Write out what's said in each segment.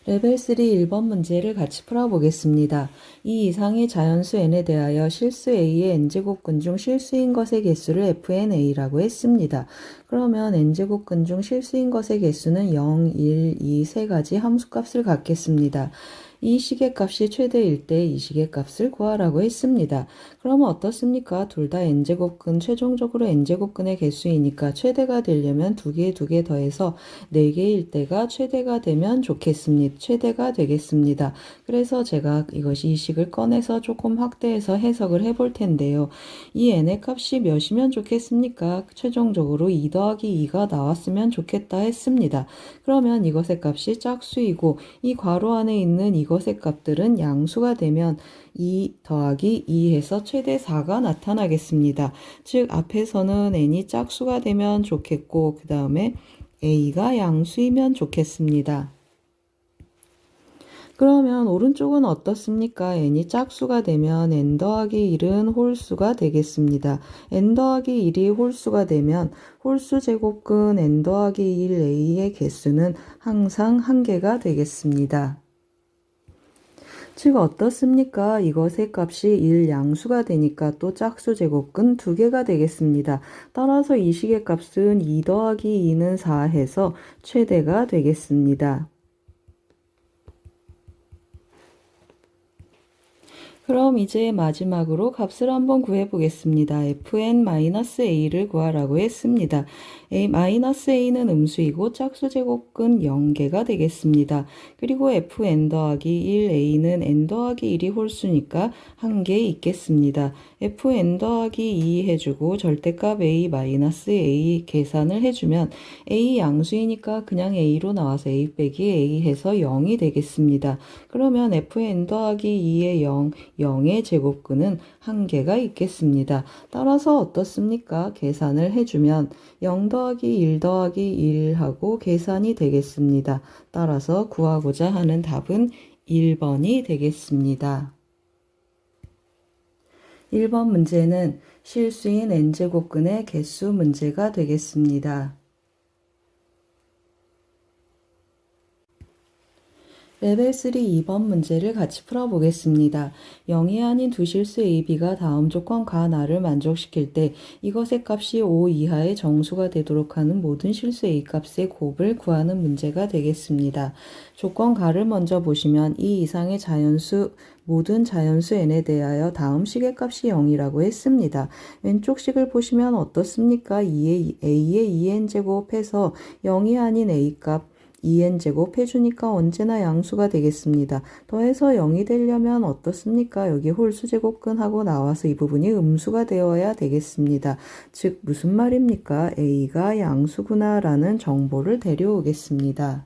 레벨 3 1번 문제를 같이 풀어보겠습니다. 이 이상의 자연수 n에 대하여 실수 a의 n제곱근 중 실수인 것의 개수를 fna라고 했습니다. 그러면 n제곱근 중 실수인 것의 개수는 0, 1, 2, 세 가지 함수값을 갖겠습니다. 이 시계값이 최대일 때 이 시계값을 구하라고 했습니다. 그러면 어떻습니까? 둘 다 n제곱근, 최종적으로 n제곱근의 개수이니까 최대가 되려면 두 개 더해서 4개일 때가 최대가 되면 좋겠습니다. 최대가 되겠습니다. 그래서 제가 이 식을 꺼내서 조금 확대해서 해석을 해볼 텐데요. 이 n의 값이 몇이면 좋겠습니까? 최종적으로 2 더하기 2가 나왔으면 좋겠다 했습니다. 그러면 이것의 값이 짝수이고 이 괄호 안에 있는 이것의 값들은 양수가 되면 2 더하기 2 해서 최대 4가 나타나겠습니다. 즉 앞에서는 n이 짝수가 되면 좋겠고 그 다음에 a가 양수이면 좋겠습니다. 그러면 오른쪽은 어떻습니까? n이 짝수가 되면 n 더하기 1은 홀수가 되겠습니다. n 더하기 1이 홀수가 되면 홀수 제곱근 n 더하기 1 a의 개수는 항상 1개가 되겠습니다. 즉 어떻습니까? 이것의 값이 1양수가 되니까 또 짝수 제곱근 2개가 되겠습니다. 따라서 이 식의 값은 2 더하기 2는 4 해서 최대가 되겠습니다. 그럼 이제 마지막으로 값을 한번 구해보겠습니다. fn-a를 구하라고 했습니다. -a는 음수이고 짝수 제곱근 0개가 되겠습니다. 그리고 fn 더하기 1, a는 n 더하기 1이 홀수니까 1개 있겠습니다. fn 더하기 2 해주고 절대값 a-a 계산을 해주면 a 양수이니까 그냥 a로 나와서 a 빼기 a 해서 0이 되겠습니다. 그러면 fn 더하기 2의 0의 제곱근은 1개가 있겠습니다. 따라서 어떻습니까? 계산을 해주면 0 더하기 1 더하기 1하고 계산이 되겠습니다. 따라서 구하고자 하는 답은 1번이 되겠습니다. 1번 문제는 실수인 n제곱근의 개수 문제가 되겠습니다. 레벨 3 2번 문제를 같이 풀어보겠습니다. 0이 아닌 두 실수 a, b가 다음 조건 가 나를 만족시킬 때 이것의 값이 5 이하의 정수가 되도록 하는 모든 실수 a 값의 곱을 구하는 문제가 되겠습니다. 조건 가를 먼저 보시면 이 이상의 자연수 모든 자연수 n에 대하여 다음 식의 값이 0이라고 했습니다. 왼쪽 식을 보시면 어떻습니까? a의 2n제곱 해서 0이 아닌 a값 2n제곱 해주니까 언제나 양수가 되겠습니다. 더해서 0이 되려면 어떻습니까? 여기 홀수제곱근하고 나와서 이 부분이 음수가 되어야 되겠습니다. 즉 무슨 말입니까? a가 양수구나 라는 정보를 데려오겠습니다.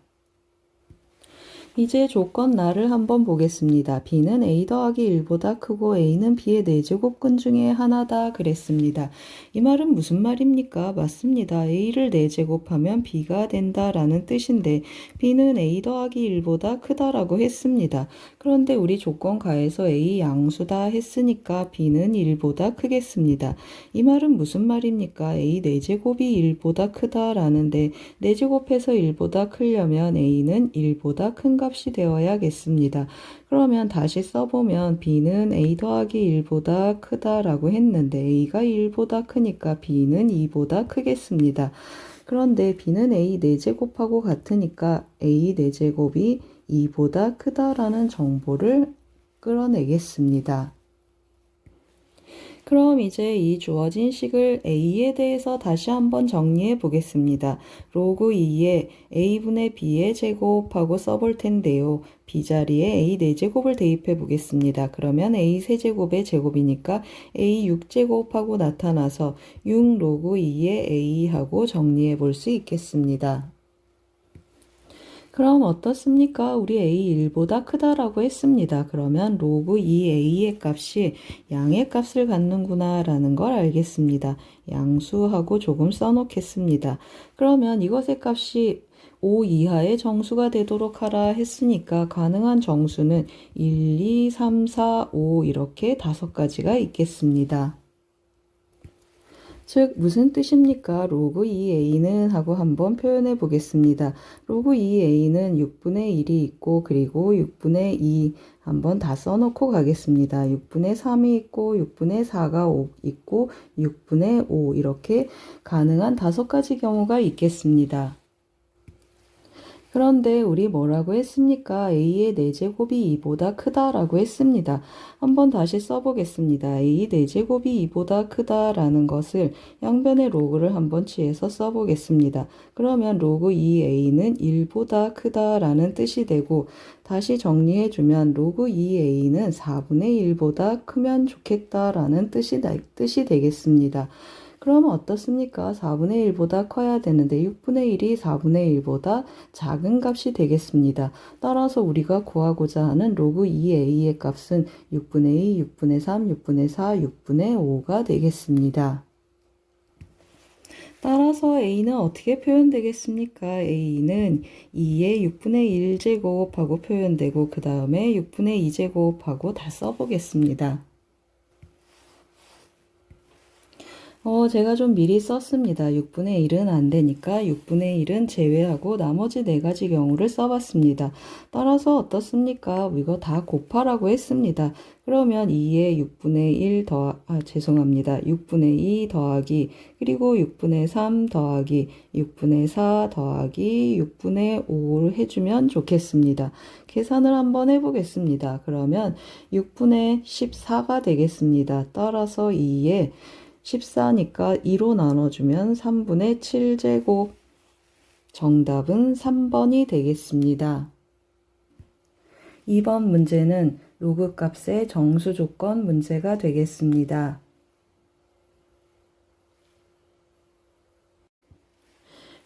이제 조건 나를 한번 보겠습니다. b는 a 더하기 1보다 크고 a는 b의 4제곱근 중에 하나다 그랬습니다. 이 말은 무슨 말입니까? 맞습니다. a를 4제곱하면 b가 된다라는 뜻인데 b는 a 더하기 1보다 크다라고 했습니다. 그런데 우리 조건 가에서 a 양수다 했으니까 b는 1보다 크겠습니다. 이 말은 무슨 말입니까? a 4제곱이 1보다 크다라는데 4제곱해서 1보다 크려면 a는 1보다 큰 값이 되어야겠습니다. 그러면 다시 써보면 b는 a 더하기 1보다 크다라고 했는데 a가 1보다 크니까 b는 2보다 크겠습니다. 그런데 b는 a 4제곱하고 같으니까 a 4제곱이 2보다 크다라는 정보를 끌어내겠습니다. 그럼 이제 이 주어진 식을 a에 대해서 다시 한번 정리해 보겠습니다. 로그 2에 a분의 b의 제곱하고 써볼 텐데요. b 자리에 a 4제곱을 대입해 보겠습니다. 그러면 a 세제곱의 제곱이니까 a 6제곱하고 나타나서 6 로그 2에 a하고 정리해 볼 수 있겠습니다. 그럼 어떻습니까? 우리 a 1보다 크다라고 했습니다. 그러면 로그 2a의 값이 양의 값을 갖는구나 라는 걸 알겠습니다. 양수하고 조금 써놓겠습니다. 그러면 이것의 값이 5 이하의 정수가 되도록 하라 했으니까 가능한 정수는 1, 2, 3, 4, 5 이렇게 5가지가 있겠습니다. 즉 무슨 뜻입니까? 로그 2a는 하고 한번 표현해 보겠습니다. 로그 2a는 6분의 1이 있고 그리고 6분의 2 한번 다 써놓고 가겠습니다. 6분의 3이 있고 6분의 4가 있고 6분의 5 이렇게 가능한 5가지 경우가 있겠습니다. 그런데 우리 뭐라고 했습니까? a의 4제곱이 2보다 크다라고 했습니다. 한번 다시 써보겠습니다. a 4제곱이 2보다 크다라는 것을 양변의 로그를 한번 취해서 써보겠습니다. 그러면 로그 2a는 1보다 크다라는 뜻이 되고 다시 정리해주면 로그 2a는 4분의 1보다 크면 좋겠다라는 뜻이 되겠습니다. 그럼 어떻습니까? 4분의 1보다 커야 되는데 6분의 1이 4분의 1보다 작은 값이 되겠습니다. 따라서 우리가 구하고자 하는 로그 2a의 값은 6분의 2, 6분의 3, 6분의 4, 6분의 5가 되겠습니다. 따라서 a는 어떻게 표현되겠습니까? a는 2의 6분의 1제곱하고 표현되고 그 다음에 6분의 2제곱하고 다 써보겠습니다. 제가 좀 미리 썼습니다. 6분의 1은 안 되니까 6분의 1은 제외하고 나머지 4가지 경우를 써봤습니다. 따라서 어떻습니까? 이거 다 곱하라고 했습니다. 그러면 2에 6분의 1 죄송합니다. 6분의 2 더하기 그리고 6분의 3 더하기 6분의 4 더하기 6분의 5를 해주면 좋겠습니다. 계산을 한번 해보겠습니다. 그러면 6분의 14가 되겠습니다. 따라서 2에 14니까 2로 나눠주면 3분의 7제곱. 정답은 3번이 되겠습니다. 2번 문제는 로그 값의 정수 조건 문제가 되겠습니다.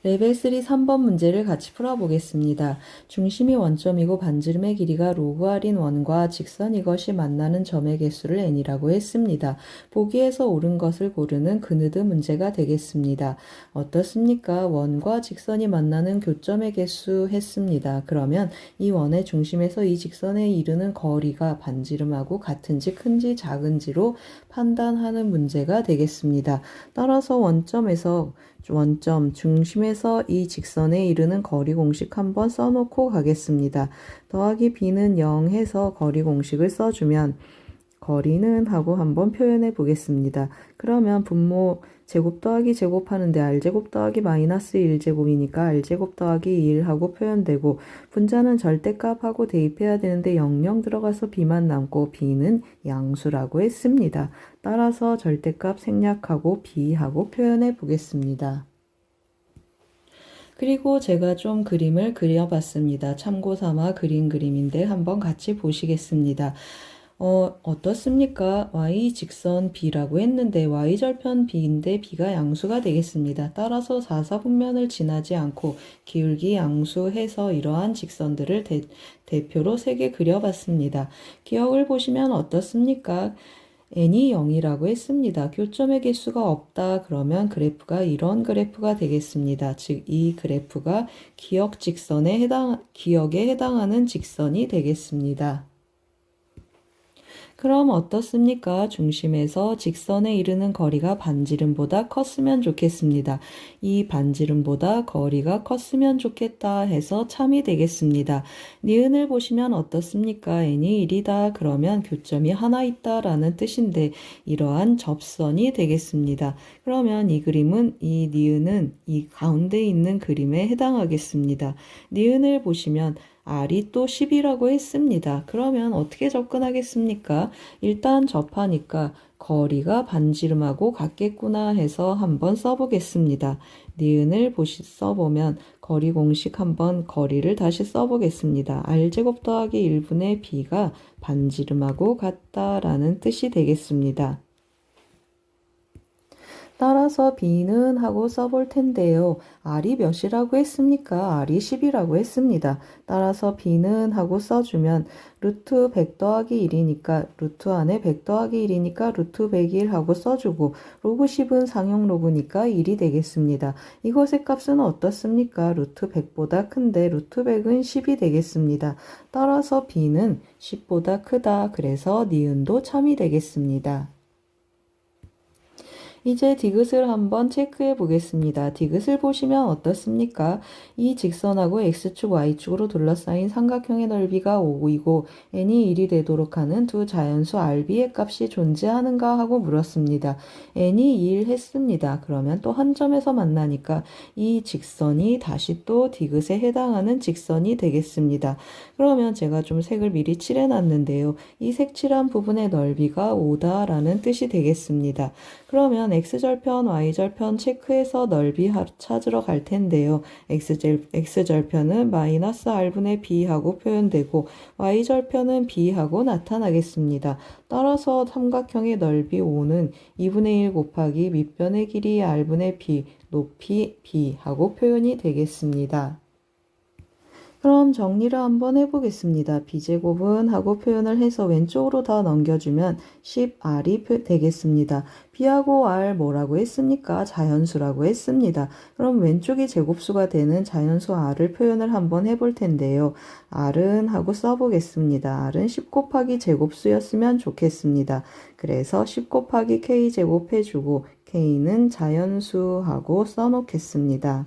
레벨 3 3번 문제를 같이 풀어보겠습니다. 중심이 원점이고 반지름의 길이가 로그 R인 원과 직선 이것이 만나는 점의 개수를 n이라고 했습니다. 보기에서 옳은 것을 고르는 그느드 문제가 되겠습니다. 어떻습니까? 원과 직선이 만나는 교점의 개수 했습니다. 그러면 이 원의 중심에서 이 직선에 이르는 거리가 반지름하고 같은지 큰지 작은지로 판단하는 문제가 되겠습니다. 따라서 원점 중심에서 이 직선에 이르는 거리 공식 한번 써놓고 가겠습니다. 더하기 b는 0 해서 거리 공식을 써주면 거리는 하고 한번 표현해 보겠습니다. 그러면 분모 제곱 더하기 제곱하는데 r제곱 더하기 마이너스 1제곱이니까 r제곱 더하기 1 하고 표현되고 분자는 절대값하고 대입해야 되는데 00 들어가서 b만 남고 b는 양수라고 했습니다. 따라서 절대값 생략하고 b하고 표현해 보겠습니다. 그리고 제가 좀 그림을 그려봤습니다. 참고 삼아 그린 그림인데 한번 같이 보시겠습니다. 어떻습니까? y 직선 b라고 했는데 y절편 b인데 b가 양수가 되겠습니다. 따라서 4사분면을 지나지 않고 기울기 양수해서 이러한 직선들을 대표로 3개 그려봤습니다. 기억을 보시면 어떻습니까? n이 0이라고 했습니다. 교점의 개수가 없다 그러면 그래프가 이런 그래프가 되겠습니다. 즉 이 그래프가 기역에 해당하는 직선이 되겠습니다. 그럼 어떻습니까? 중심에서 직선에 이르는 거리가 반지름보다 컸으면 좋겠습니다. 이 반지름보다 거리가 컸으면 좋겠다 해서 참이 되겠습니다. 니은을 보시면 어떻습니까? n이 1이다 그러면 교점이 하나 있다 라는 뜻인데 이러한 접선이 되겠습니다. 그러면 이 그림은 이 니은은 이 가운데 있는 그림에 해당하겠습니다. 니은을 보시면 R이 또 10이라고 했습니다. 그러면 어떻게 접근하겠습니까? 일단 접하니까 거리가 반지름하고 같겠구나 해서 한번 써보겠습니다. 니은을 써보면 거리 공식 한번 거리를 다시 써보겠습니다. R제곱 더하기 1분의 B가 반지름하고 같다라는 뜻이 되겠습니다. 따라서 b는 하고 써볼 텐데요. r이 몇이라고 했습니까? r이 10이라고 했습니다. 따라서 b는 하고 써주면 루트 100 더하기 1이니까 루트 안에 100 더하기 1이니까 루트 101 하고 써주고 로그 10은 상용 로그니까 1이 되겠습니다. 이것의 값은 어떻습니까? 루트 100보다 큰데 루트 100은 10이 되겠습니다. 따라서 b는 10보다 크다. 그래서 니은도 참이 되겠습니다. 이제 디귿을 한번 체크해 보겠습니다. 디귿을 보시면 어떻습니까? 이 직선하고 x축, y축으로 둘러싸인 삼각형의 넓이가 5이고 n이 1이 되도록 하는 두 자연수 RB의 값이 존재하는가 하고 물었습니다. n이 1 했습니다. 그러면 또 한 점에서 만나니까 이 직선이 다시 또 디귿에 해당하는 직선이 되겠습니다. 그러면 제가 좀 색을 미리 칠해 놨는데요. 이 색칠한 부분의 넓이가 5다라는 뜻이 되겠습니다. 그러면 x절편, y절편 체크해서 넓이 찾으러 갈 텐데요. x절편은 마이너스 r분의 b하고 표현되고 y절편은 b하고 나타나겠습니다. 따라서 삼각형의 넓이 5는 2분의 1 곱하기 밑변의 길이 r분의 b, 높이 b하고 표현이 되겠습니다. 그럼 정리를 한번 해보겠습니다. b제곱은 하고 표현을 해서 왼쪽으로 다 넘겨주면 10r이 되겠습니다. b하고 r 뭐라고 했습니까? 자연수라고 했습니다. 그럼 왼쪽이 제곱수가 되는 자연수 r을 표현을 한번 해볼 텐데요. r은 하고 써보겠습니다. r은 10 곱하기 제곱수였으면 좋겠습니다. 그래서 10 곱하기 k제곱 해주고 k는 자연수하고 써놓겠습니다.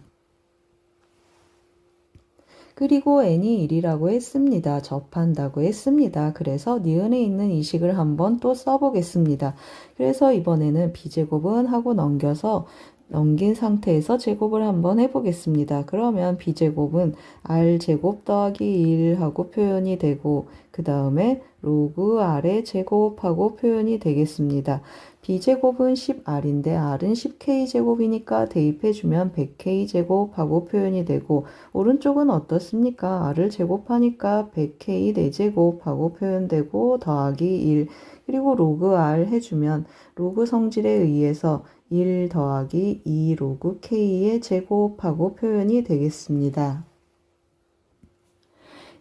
그리고 n이 1이라고 했습니다. 접한다고 했습니다. 그래서 니은에 있는 이 식을 한번 또 써보겠습니다. 그래서 이번에는 b제곱은 하고 넘긴 상태에서 제곱을 한번 해보겠습니다. 그러면 b제곱은 r제곱 더하기 1하고 표현이 되고 그 다음에 로그 r의 제곱하고 표현이 되겠습니다. b제곱은 10r인데 r은 10k제곱이니까 대입해주면 100k제곱하고 표현이 되고 오른쪽은 어떻습니까? r을 제곱하니까 100k 4제곱하고 표현되고 더하기 1 그리고 로그 r 해주면 로그 성질에 의해서 1 더하기 2 로그 k의 제곱하고 표현이 되겠습니다.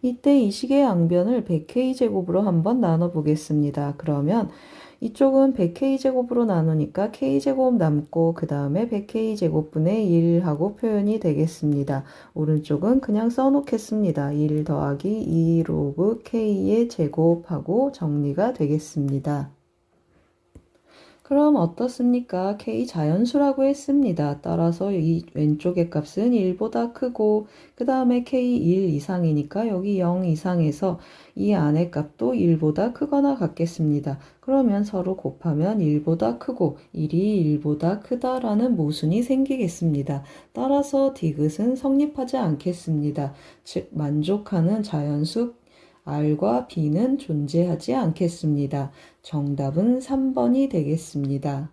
이때 이 식의 양변을 100k제곱으로 한번 나눠 보겠습니다. 그러면 이쪽은 100k제곱으로 나누니까 k제곱 남고 그 다음에 100k제곱분의 1하고 표현이 되겠습니다. 오른쪽은 그냥 써놓겠습니다. 1 더하기 2 로그 k의 제곱하고 정리가 되겠습니다. 그럼 어떻습니까? k 자연수라고 했습니다. 따라서 이 왼쪽의 값은 1보다 크고 그 다음에 k 1 이상이니까 여기 0 이상에서 이 안의 값도 1보다 크거나 같겠습니다. 그러면 서로 곱하면 1보다 크고 1이 1보다 크다라는 모순이 생기겠습니다. 따라서 디귿은 성립하지 않겠습니다. 즉 만족하는 자연수 r과 b는 존재하지 않겠습니다. 정답은 3번이 되겠습니다.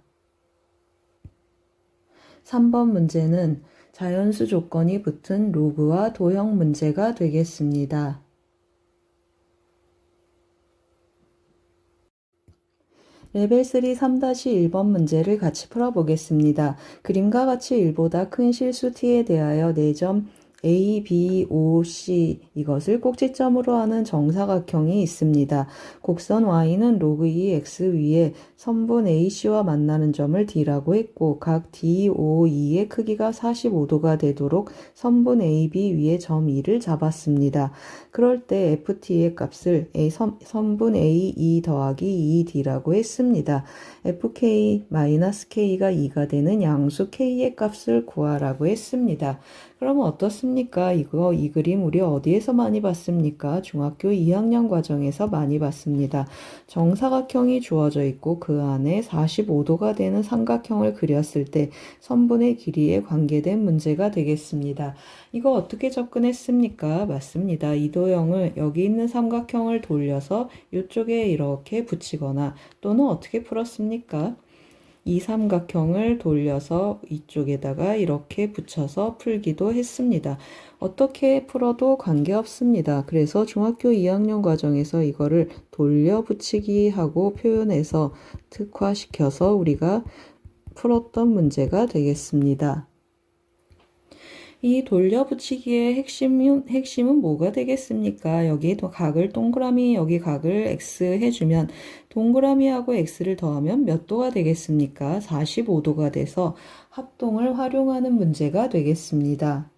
3번 문제는 자연수 조건이 붙은 로그와 도형 문제가 되겠습니다. 레벨 3 3-1번 문제를 같이 풀어보겠습니다. 그림과 같이 1보다 큰 실수 t에 대하여 4점 A, B, O, C 이것을 꼭지점으로 하는 정사각형이 있습니다. 곡선 Y는 로그 2x 위에 선분 AC와 만나는 점을 D라고 했고 각 D, O, E의 크기가 45도가 되도록 선분 AB 위에 점 E를 잡았습니다. 그럴 때 FT의 값을 선분 AE 더하기 2D라고 했습니다. FK-K가 2가 되는 양수 K의 값을 구하라고 했습니다. 그러면 어떻습니까? 이 그림 우리 어디에서 많이 봤습니까? 중학교 2학년 과정에서 많이 봤습니다. 정사각형이 주어져 있고 그 안에 45도가 되는 삼각형을 그렸을 때 선분의 길이에 관계된 문제가 되겠습니다. 이거 어떻게 접근했습니까? 맞습니다. 이 도형을 여기 있는 삼각형을 돌려서 이쪽에 이렇게 붙이거나 또는 어떻게 풀었습니까? 이 삼각형을 돌려서 이쪽에다가 이렇게 붙여서 풀기도 했습니다. 어떻게 풀어도 관계없습니다. 그래서 중학교 2학년 과정에서 이거를 돌려 붙이기 하고 표현해서 특화시켜서 우리가 풀었던 문제가 되겠습니다. 이 돌려붙이기의 핵심은 뭐가 되겠습니까? 여기 각을 동그라미, 여기 각을 x 해주면 동그라미하고 x를 더하면 몇 도가 되겠습니까? 45도가 돼서 합동을 활용하는 문제가 되겠습니다.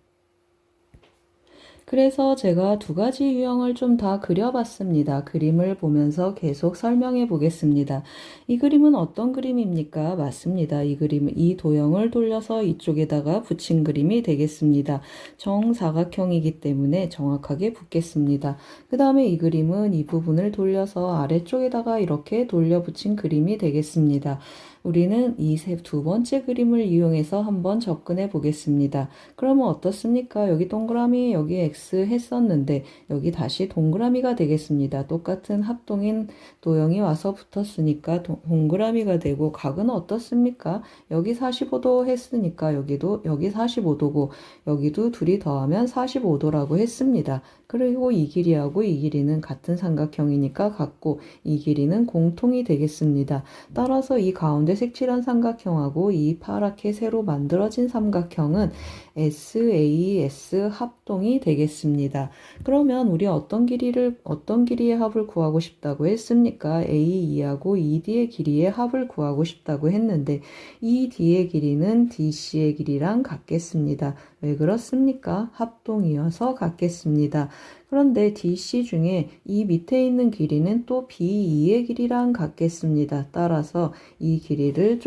그래서 제가 두 가지 유형을 좀 다 그려봤습니다. 그림을 보면서 계속 설명해 보겠습니다. 이 그림은 어떤 그림입니까? 맞습니다. 이 그림은 이 도형을 돌려서 이쪽에다가 붙인 그림이 되겠습니다. 정사각형이기 때문에 정확하게 붙겠습니다. 그 다음에 이 그림은 이 부분을 돌려서 아래쪽에다가 이렇게 돌려 붙인 그림이 되겠습니다. 우리는 이 두 번째 그림을 이용해서 한번 접근해 보겠습니다. 그러면 어떻습니까? 여기 동그라미, 여기 X 했었는데 여기 다시 동그라미가 되겠습니다. 똑같은 합동인 도형이 와서 붙었으니까 동그라미가 되고, 각은 어떻습니까? 여기 45도 했으니까 여기도 여기 45도고 여기도 둘이 더하면 45도라고 했습니다. 그리고 이 길이하고 이 길이는 같은 삼각형이니까 같고 이 길이는 공통이 되겠습니다. 따라서 이 가운데 색칠한 삼각형하고 이 파랗게 새로 만들어진 삼각형은 SAS 합동이 되겠습니다. 그러면 우리 어떤 기리의 합을 구하고 싶다고 했습니까? AE하고 ED의 길이의 합을 구하고 싶다고 했는데 ED의 길이는 DC의 길이랑 같겠습니다. 왜 그렇습니까? 합동이어서 같겠습니다. 그런데 DC 중에 이 밑에 있는 길이는 또 BE의 길이랑 같겠습니다. 따라서 이 길이를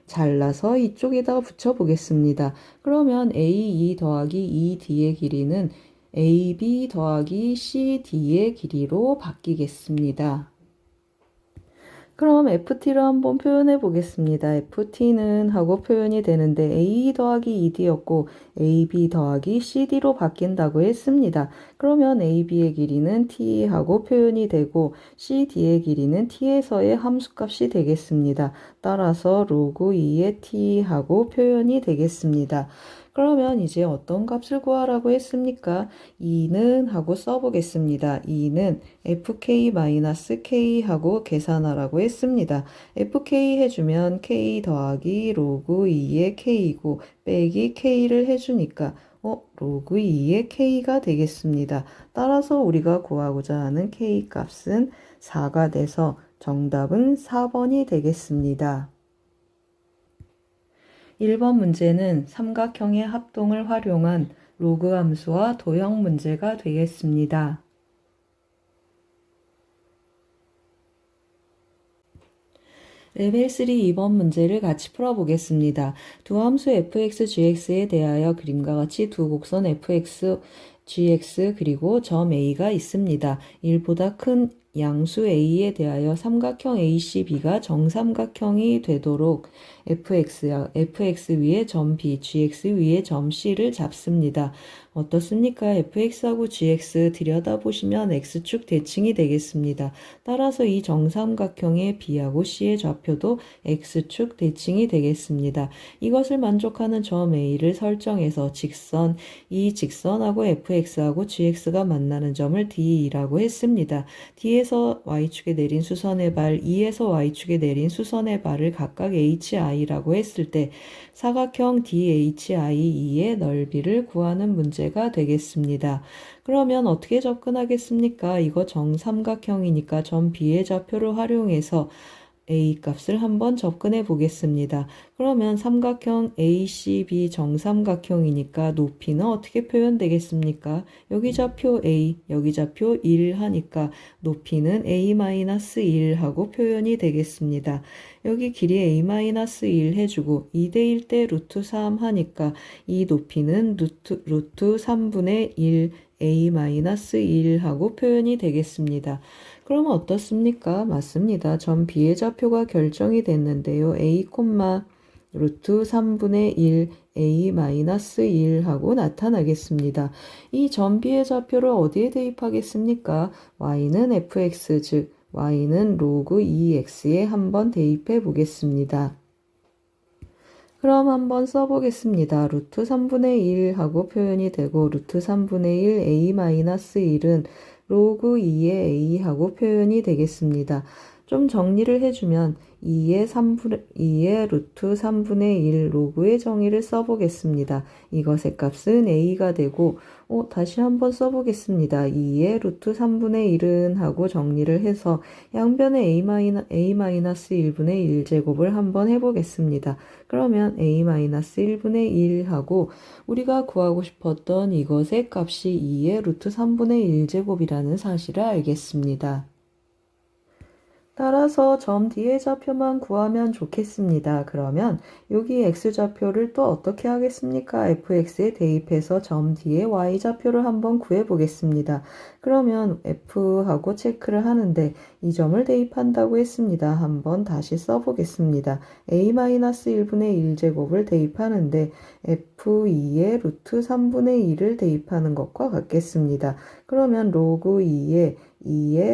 잘라서 이쪽에다가 붙여보겠습니다. 그러면 AE 더하기 ED의 길이는 AB 더하기 CD의 길이로 바뀌겠습니다. 그럼 FT로 한번 표현해 보겠습니다. FT는 하고 표현이 되는데 A 더하기 ED였고 AB 더하기 CD로 바뀐다고 했습니다. 그러면 AB의 길이는 T하고 표현이 되고 CD의 길이는 T에서의 함수값이 되겠습니다. 따라서 로그 2의 T하고 표현이 되겠습니다. 그러면 이제 어떤 값을 구하라고 했습니까? 2는 하고 써보겠습니다. 2는 fk-k 하고 계산하라고 했습니다. fk 해주면 k 더하기 로그 2의 k이고 빼기 k를 해주니까 로그 2의 k가 되겠습니다. 따라서 우리가 구하고자 하는 k 값은 4가 돼서 정답은 4번이 되겠습니다. 1번 문제는 삼각형의 합동을 활용한 로그 함수와 도형 문제가 되겠습니다. 레벨 3 2번 문제를 같이 풀어보겠습니다. 두 함수 fx, gx에 대하여 그림과 같이 두 곡선 fx, gx 그리고 점 a가 있습니다. 1보다 큰 양수 a에 대하여 삼각형 ACB가 정삼각형이 되도록 fx 위에 점 B, gx 위에 점 C를 잡습니다. 어떻습니까? fx하고 gx 들여다보시면 x축 대칭이 되겠습니다. 따라서 이 정삼각형의 B하고 C의 좌표도 x축 대칭이 되겠습니다. 이것을 만족하는 점 A를 설정해서 이 직선하고 fx하고 gx가 만나는 점을 D라고 했습니다. D에서 y축에 내린 수선의 발, E에서 y축에 내린 수선의 발을 각각 hi라고 했을 때 사각형 DHIE의 넓이를 구하는 문제가 되겠습니다. 그러면 어떻게 접근하겠습니까? 이거 정삼각형이니까 점 B의 좌표를 활용해서 A 값을 한번 접근해 보겠습니다. 그러면 삼각형 ACB 정삼각형이니까 높이는 어떻게 표현되겠습니까? 여기 좌표 A, 여기 좌표 1 하니까 높이는 A-1 하고 표현이 되겠습니다. 여기 길이 A-1 해주고 2대1 때 루트 3 하니까 이 높이는 루트 3분의 1 A-1 하고 표현이 되겠습니다. 그러면 어떻습니까? 맞습니다. 점 B의 좌표가 결정이 됐는데요. A, 루트 3분의 1 A-1 하고 나타나겠습니다. 이 점 B의 좌표를 어디에 대입하겠습니까? Y는 fx, 즉 Y는 로그 2x에 한번 대입해 보겠습니다. 그럼 한번 써보겠습니다. 루트 3분의 1 하고 표현이 되고 루트 3분의 1 A-1은 로그 2의 A 하고 표현이 되겠습니다. 좀 정리를 해주면 2의 루트 3분의 1 로그의 정의를 써보겠습니다. 이것의 값은 a가 되고 다시 한번 써보겠습니다. 2의 루트 3분의 1은 하고 정리를 해서 양변에 a-1분의 1제곱을 한번 해보겠습니다. 그러면 a-1분의 1 하고 우리가 구하고 싶었던 이것의 값이 2의 루트 3분의 1제곱이라는 사실을 알겠습니다. 따라서 점 D의 좌표만 구하면 좋겠습니다. 그러면 여기 X좌표를 또 어떻게 하겠습니까? fx에 대입해서 점 D의 Y좌표를 한번 구해보겠습니다. 그러면 F하고 체크를 하는데 이 점을 대입한다고 했습니다. 한번 다시 써보겠습니다. a-1분의 1제곱을 대입하는데 f2의 루트 3분의 1을 대입하는 것과 같겠습니다. 그러면 로그 2의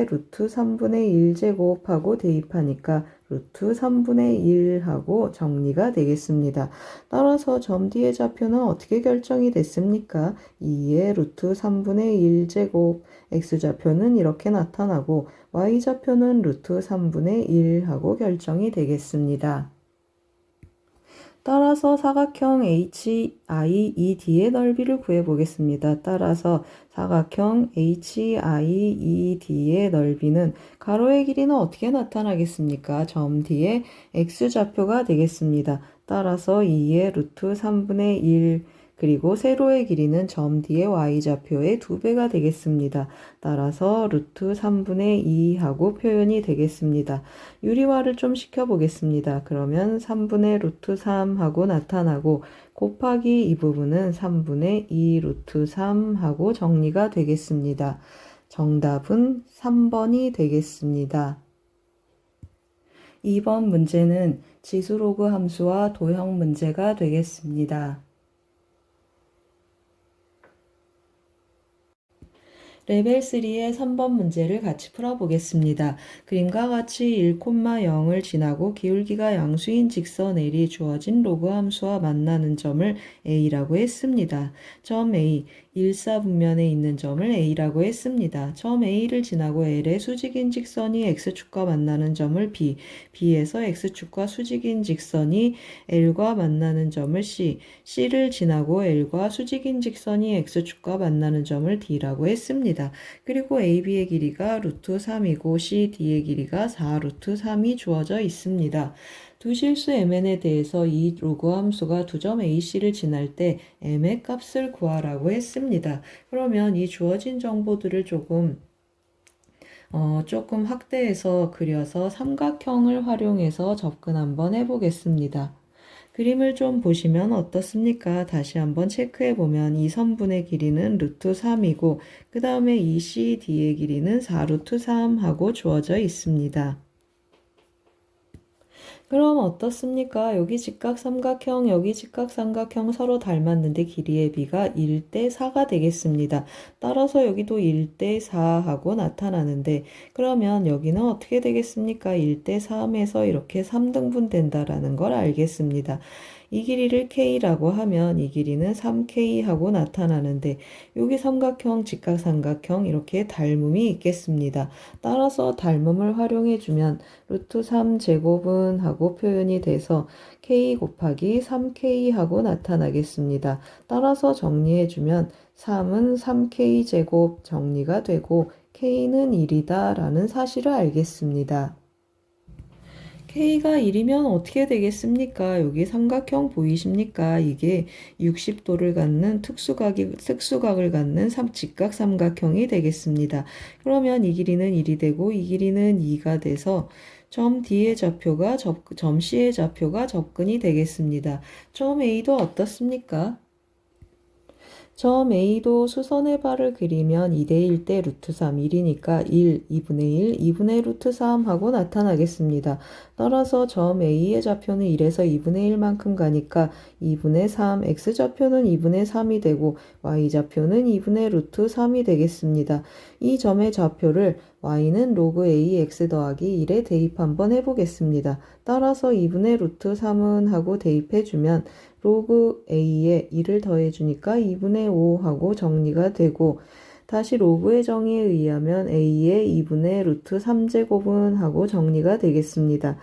루트 3분의 1제곱하고 대입하니까 루트 3분의 1하고 정리가 되겠습니다. 따라서 점 D의 좌표는 어떻게 결정이 됐습니까? 2의 루트 3분의 1제곱, X좌표는 이렇게 나타나고 Y좌표는 루트 3분의 1하고 결정이 되겠습니다. 따라서 사각형 HIED의 넓이를 구해보겠습니다. 따라서 사각형 HIED의 넓이는 가로의 길이는 어떻게 나타나겠습니까? 점 D의 X좌표가 되겠습니다. 따라서 2의 루트 3분의 1 그리고 세로의 길이는 점 D의 Y좌표의 2배가 되겠습니다. 따라서 루트 3분의 2 하고 표현이 되겠습니다. 유리화를 좀 시켜보겠습니다. 그러면 3분의 루트 3 하고 나타나고 곱하기 이 부분은 3분의 2 루트 3 하고 정리가 되겠습니다. 정답은 3번이 되겠습니다. 2번 문제는 지수로그 함수와 도형 문제가 되겠습니다. 레벨 3의 3번 문제를 같이 풀어보겠습니다. 그림과 같이 1,0을 지나고 기울기가 양수인 직선 L이 주어진 로그 함수와 만나는 점을 A라고 했습니다. 점 A, 1사분면에 있는 점을 A라고 했습니다. 점 A를 지나고 L의 수직인 직선이 X축과 만나는 점을 B, B에서 X축과 수직인 직선이 L과 만나는 점을 C, C를 지나고 L과 수직인 직선이 X축과 만나는 점을 D라고 했습니다. 그리고 AB의 길이가 루트 3이고 CD의 길이가 4 루트 3이 주어져 있습니다. 두 실수 MN에 대해서 이 로그 함수가 두 점 AC를 지날 때 M의 값을 구하라고 했습니다. 그러면 이 주어진 정보들을 조금 확대해서 그려서 삼각형을 활용해서 접근 한번 해보겠습니다. 그림을 좀 보시면 어떻습니까? 다시 한번 체크해보면 이 선분의 길이는 루트 3이고 그 다음에 이 CD의 길이는 4 루트 3 하고 주어져 있습니다. 그럼 어떻습니까? 여기 직각삼각형, 여기 직각삼각형 서로 닮았는데 길이의 비가 1대 4가 되겠습니다. 따라서 여기도 1대 4 하고 나타나는데 그러면 여기는 어떻게 되겠습니까? 1대 3에서 이렇게 3등분 된다라는 걸 알겠습니다. 이 길이를 K라고 하면 이 길이는 3K 하고 나타나는데 여기 삼각형, 직각삼각형 이렇게 닮음이 있겠습니다. 따라서 닮음을 활용해주면 루트 3제곱은 하고 표현이 돼서 K 곱하기 3K 하고 나타나겠습니다. 따라서 정리해주면 3은 3K제곱 정리가 되고 K는 1이다 라는 사실을 알겠습니다. K가 1이면 어떻게 되겠습니까? 여기 삼각형 보이십니까? 이게 60도를 갖는 특수각을 갖는 직각삼각형이 되겠습니다. 그러면 이 길이는 1이 되고 이 길이는 2가 돼서 점 D의 좌표가 점 C의 좌표가 접근이 되겠습니다. 점 A도 어떻습니까? 점 A도 수선의 발을 그리면 2대1 대 루트 3, 1이니까 1, 2분의 1, 2분의 루트 3 하고 나타나겠습니다. 따라서 점 A의 좌표는 1에서 2분의 1만큼 가니까 2분의 3, X좌표는 2분의 3이 되고 Y좌표는 2분의 루트 3이 되겠습니다. 이 점의 좌표를 Y는 로그 AX 더하기 1에 대입 한번 해보겠습니다. 따라서 2분의 루트 3은 하고 대입해주면 로그 A에 1을 더해주니까 2분의 5 하고 정리가 되고 다시 로그의 정의에 의하면 A의 2분의 루트 3제곱은 하고 정리가 되겠습니다.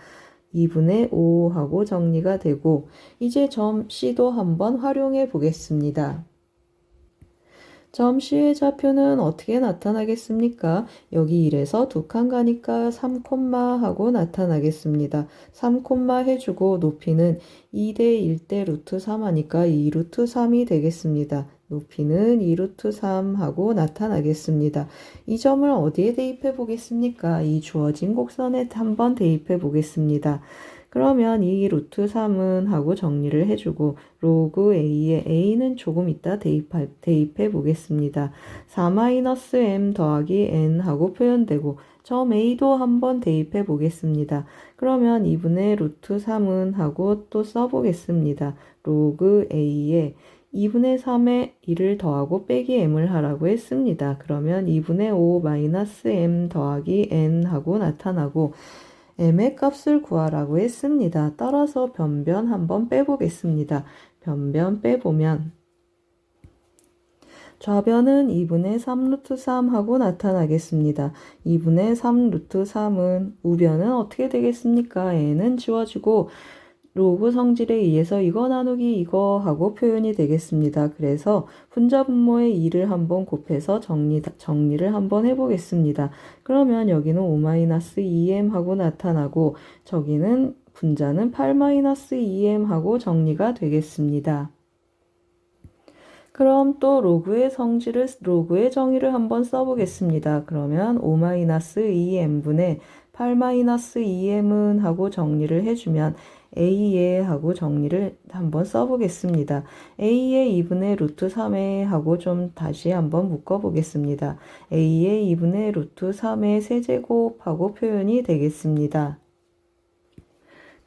2분의 5 하고 정리가 되고 이제 점 C도 한번 활용해 보겠습니다. 점 C의 좌표는 어떻게 나타나겠습니까? 여기 1에서 2칸 가니까 3, 하고 나타나겠습니다. 3, 해주고 높이는 2대 1대 루트 3 하니까 2 루트 3이 되겠습니다. 높이는 2 루트 3 하고 나타나겠습니다. 이 점을 어디에 대입해 보겠습니까? 이 주어진 곡선에 한번 대입해 보겠습니다. 그러면 이 루트 3은 하고 정리를 해주고 로그 A에 A는 조금 이따 대입해 보겠습니다. 4-m 더하기 n 하고 표현되고 점 A도 한번 대입해 보겠습니다. 그러면 2분의 루트 3은 하고 또 써보겠습니다. 로그 A에 2분의 3에 1을 더하고 빼기 m을 하라고 했습니다. 그러면 2분의 5 마이너스 m 더하기 n 하고 나타나고 m의 값을 구하라고 했습니다. 따라서 변변 한번 빼보겠습니다. 변변 빼보면 좌변은 2분의 3 루트 3 하고 나타나겠습니다. 2분의 3 루트 3은 우변은 어떻게 되겠습니까? n은 지워지고 로그 성질에 의해서 이거 나누기 이거 하고 표현이 되겠습니다. 그래서 분자 분모의 2를 한번 곱해서 정리를 한번 해보겠습니다. 그러면 여기는 5-2m 하고 나타나고 저기는 분자는 8-2m 하고 정리가 되겠습니다. 그럼 또 로그의 정의를 한번 써보겠습니다. 그러면 5-2m분의 8-2m은 하고 정리를 해주면 A에 하고 정리를 한번 써보겠습니다. A에 2분의 루트 3에 하고 좀 다시 한번 묶어보겠습니다. A에 2분의 루트 3의 세제곱하고 표현이 되겠습니다.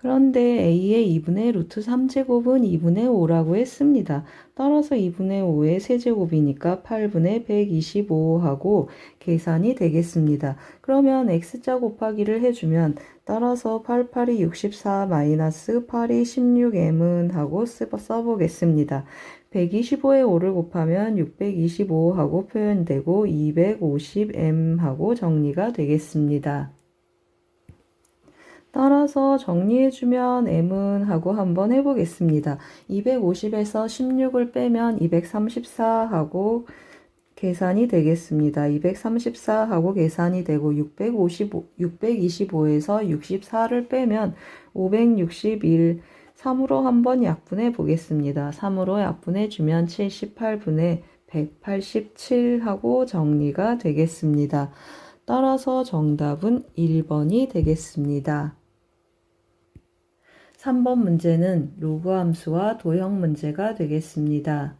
그런데 A의 2분의 루트 3제곱은 2분의 5라고 했습니다. 따라서 2분의 5의 세제곱이니까 8분의 125하고 계산이 되겠습니다. 그러면 X자 곱하기를 해주면 따라서 88이 64 마이너스 8이 16m은 하고 써보겠습니다. 125에 5를 곱하면 625 하고 표현되고 250m 하고 정리가 되겠습니다. 따라서 정리해주면 m은 하고 한번 해보겠습니다. 250에서 16을 빼면 234 하고 계산이 되겠습니다. 234 하고 계산이 되고 625에서 64를 빼면 561 3으로 한번 약분해 보겠습니다. 3으로 약분해 주면 78분의 187 하고 정리가 되겠습니다. 따라서 정답은 1번이 되겠습니다. 3번 문제는 로그 함수와 도형 문제가 되겠습니다.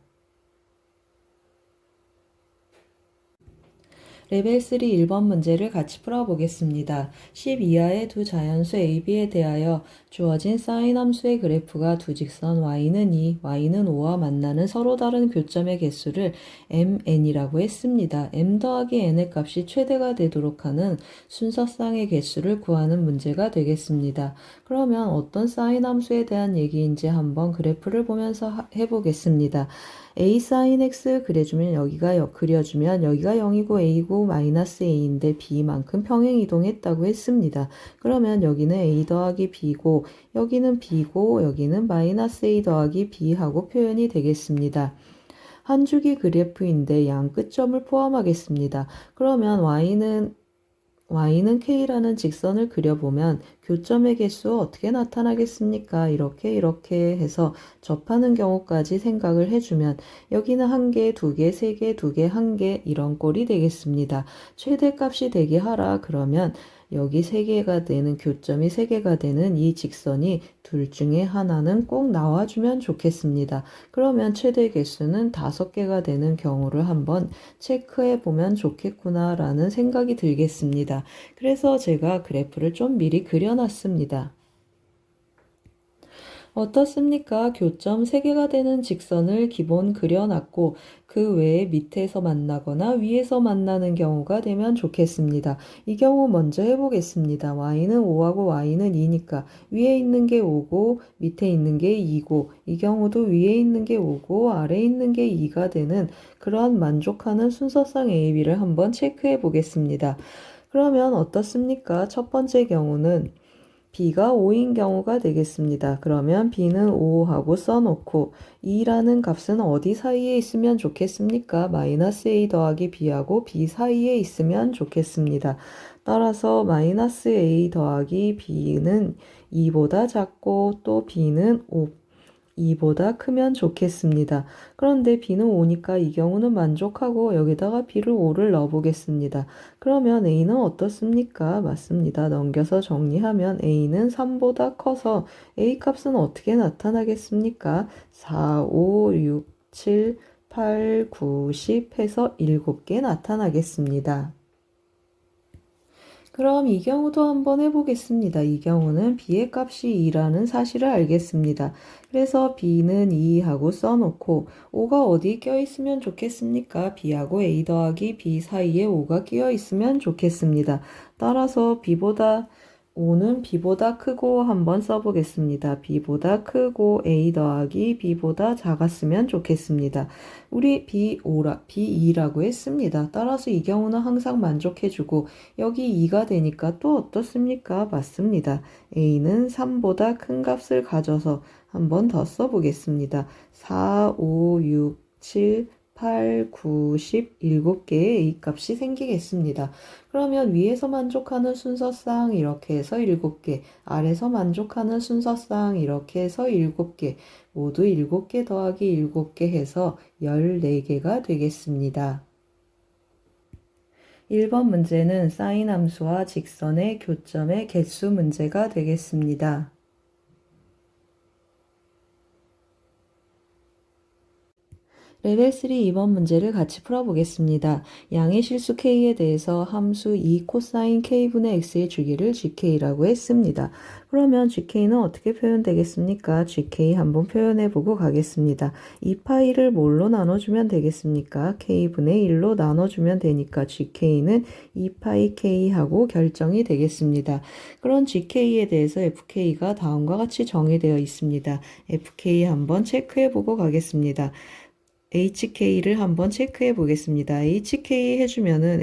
레벨 3 1번 문제를 같이 풀어보겠습니다. 10 이하의 두 자연수 AB에 대하여 주어진 사인 함수의 그래프가 두 직선 y는 2, y는 5와 만나는 서로 다른 교점의 개수를 mn이라고 했습니다. m 더하기 n의 값이 최대가 되도록 하는 순서쌍의 개수를 구하는 문제가 되겠습니다. 그러면 어떤 사인 함수에 대한 얘기인지 한번 그래프를 보면서 해보겠습니다. a sin x 그려주면 여기가 0이고 a고 마이너스 a인데 b만큼 평행 이동했다고 했습니다. 그러면 여기는 a 더하기 b고 여기는 b고 여기는 마이너스 a 더하기 b하고 표현이 되겠습니다. 한 주기 그래프인데 양 끝점을 포함하겠습니다. 그러면 y는 k라는 직선을 그려보면 교점의 개수 어떻게 나타나겠습니까? 이렇게 해서 접하는 경우까지 생각을 해주면 여기는 1개, 2개, 3개, 2개, 1개 이런 꼴이 되겠습니다. 최대값이 되게 하라 그러면 여기 3개가 되는 교점이 3개가 되는 이 직선이 둘 중에 하나는 꼭 나와주면 좋겠습니다. 그러면 최대 개수는 5개가 되는 경우를 한번 체크해 보면 좋겠구나 라는 생각이 들겠습니다. 그래서 제가 그래프를 좀 미리 그려놨습니다. 어떻습니까? 교점 3개가 되는 직선을 기본 그려놨고 그 외에 밑에서 만나거나 위에서 만나는 경우가 되면 좋겠습니다. 이 경우 먼저 해보겠습니다. y는 5하고 y는 2니까 위에 있는 게 5고 밑에 있는 게 2고 이 경우도 위에 있는 게 5고 아래에 있는 게 2가 되는 그러한 만족하는 순서상 AB를 한번 체크해 보겠습니다. 그러면 어떻습니까? 첫 번째 경우는 b가 5인 경우가 되겠습니다. 그러면 b는 5하고 써놓고 2라는 값은 어디 사이에 있으면 좋겠습니까? 마이너스 a 더하기 b하고 b 사이에 있으면 좋겠습니다. 따라서 마이너스 a 더하기 b는 2보다 작고 또 b는 2보다 크면 좋겠습니다. 그런데 b는 5니까 이 경우는 만족하고 여기다가 b를 5를 넣어보겠습니다. 그러면 a는 어떻습니까? 맞습니다. 넘겨서 정리하면 a는 3보다 커서 a 값은 어떻게 나타나겠습니까? 4, 5, 6, 7, 8, 9, 10 해서 7개 나타나겠습니다. 그럼 이 경우도 한번 해보겠습니다. 이 경우는 b의 값이 2라는 사실을 알겠습니다. 그래서 b는 2하고 써놓고 5가 어디 껴있으면 좋겠습니까? b하고 a 더하기 b 사이에 5가 끼어있으면 좋겠습니다. 따라서 5는 b보다 크고 한번 써보겠습니다. b보다 크고 a 더하기 b보다 작았으면 좋겠습니다. 우리 b2라고 했습니다. 따라서 이 경우는 항상 만족해주고 여기 2가 되니까 또 어떻습니까? 맞습니다. a는 3보다 큰 값을 가져서 한번 더 써보겠습니다. 4, 5, 6, 7, 8, 9, 10, 7개의 a 값이 생기겠습니다. 그러면 위에서 만족하는 순서상 이렇게 해서 7개, 아래서 만족하는 순서상 이렇게 해서 7개, 모두 7개 더하기 7개 해서 14개가 되겠습니다. 1번 문제는 사인 함수와 직선의 교점의 개수 문제가 되겠습니다. 레벨 3 2번 문제를 같이 풀어보겠습니다. 양의 실수 k에 대해서 함수 2 코사인 k분의 x의 주기를 gk라고 했습니다. 그러면 gk는 어떻게 표현되겠습니까? gk 한번 표현해보고 가겠습니다. 2파이를 뭘로 나눠주면 되겠습니까? k분의 1로 나눠주면 되니까 gk는 2파이 k하고 결정이 되겠습니다. 그런 gk에 대해서 fk가 다음과 같이 정의되어 있습니다. fk 한번 체크해보고 가겠습니다. HK를 한번 체크해 보겠습니다. HK 해주면은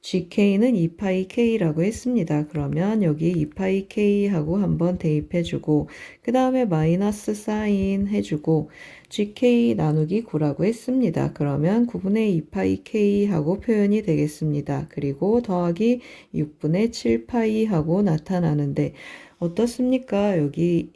GK는 2파이 K라고 했습니다. 그러면 여기 2파이 K하고 한번 대입해주고 그 다음에 마이너스 사인 해주고 GK 나누기 9라고 했습니다. 그러면 9분의 2파이 K하고 표현이 되겠습니다. 그리고 더하기 6분의 7파이 하고 나타나는데 어떻습니까? 여기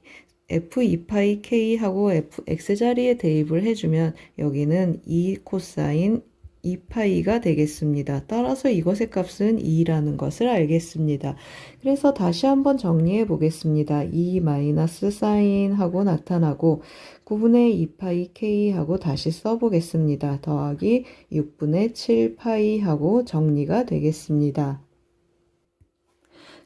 f2파이 k하고 x자리에 대입을 해주면 여기는 2 코사인 2파이가 되겠습니다. 따라서 이것의 값은 2라는 것을 알겠습니다. 그래서 다시 한번 정리해 보겠습니다. 2 마이너스 사인 하고 나타나고 9분의 2파이 k하고 다시 써보겠습니다. 더하기 6분의 7파이 하고 정리가 되겠습니다.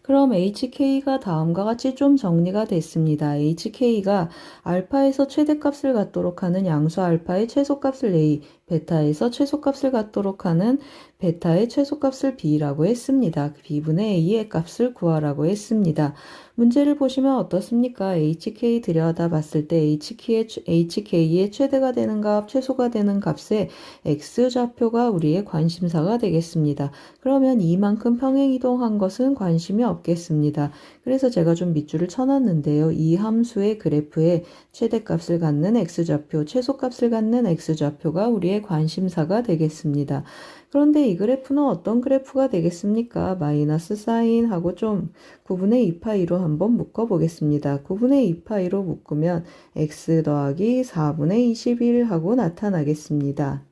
그럼 HK가 다음과 같이 좀 정리가 됐습니다. HK가 알파에서 최대값을 갖도록 하는 양수 알파의 최소값을 A, 베타에서 최소값을 갖도록 하는 베타의 최소값을 B라고 했습니다. B분의 A의 값을 구하라고 했습니다. 문제를 보시면 어떻습니까? HK 들여다봤을 때 HK의 최대가 되는 값, 최소가 되는 값의 X좌표가 우리의 관심사가 되겠습니다. 그러면 이만큼 평행이동한 것은 관심이 없겠습니다. 그래서 제가 좀 밑줄을 쳐놨는데요. 이 함수의 그래프에 최대값을 갖는 X좌표, 최소값을 갖는 X좌표가 우리의 관심사가 되겠습니다. 그런데 이 그래프는 어떤 그래프가 되겠습니까? 마이너스 사인하고 좀 9분의 2파이로 한번 묶어보겠습니다. 9분의 2파이로 묶으면 x 더하기 4분의 21하고 나타나겠습니다.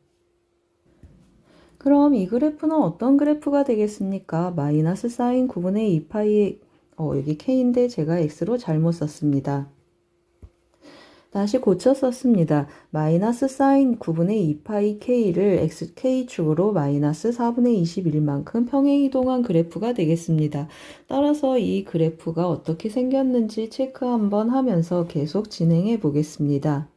그럼 이 그래프는 어떤 그래프가 되겠습니까? 마이너스 사인 9분의 2파이, 여기 k인데 제가 x로 잘못 썼습니다. 다시 고쳐 썼습니다. 마이너스 사인 9분의 2파이 k를 k축으로 마이너스 4분의 21만큼 평행이동한 그래프가 되겠습니다. 따라서 이 그래프가 어떻게 생겼는지 체크 한번 하면서 계속 진행해 보겠습니다.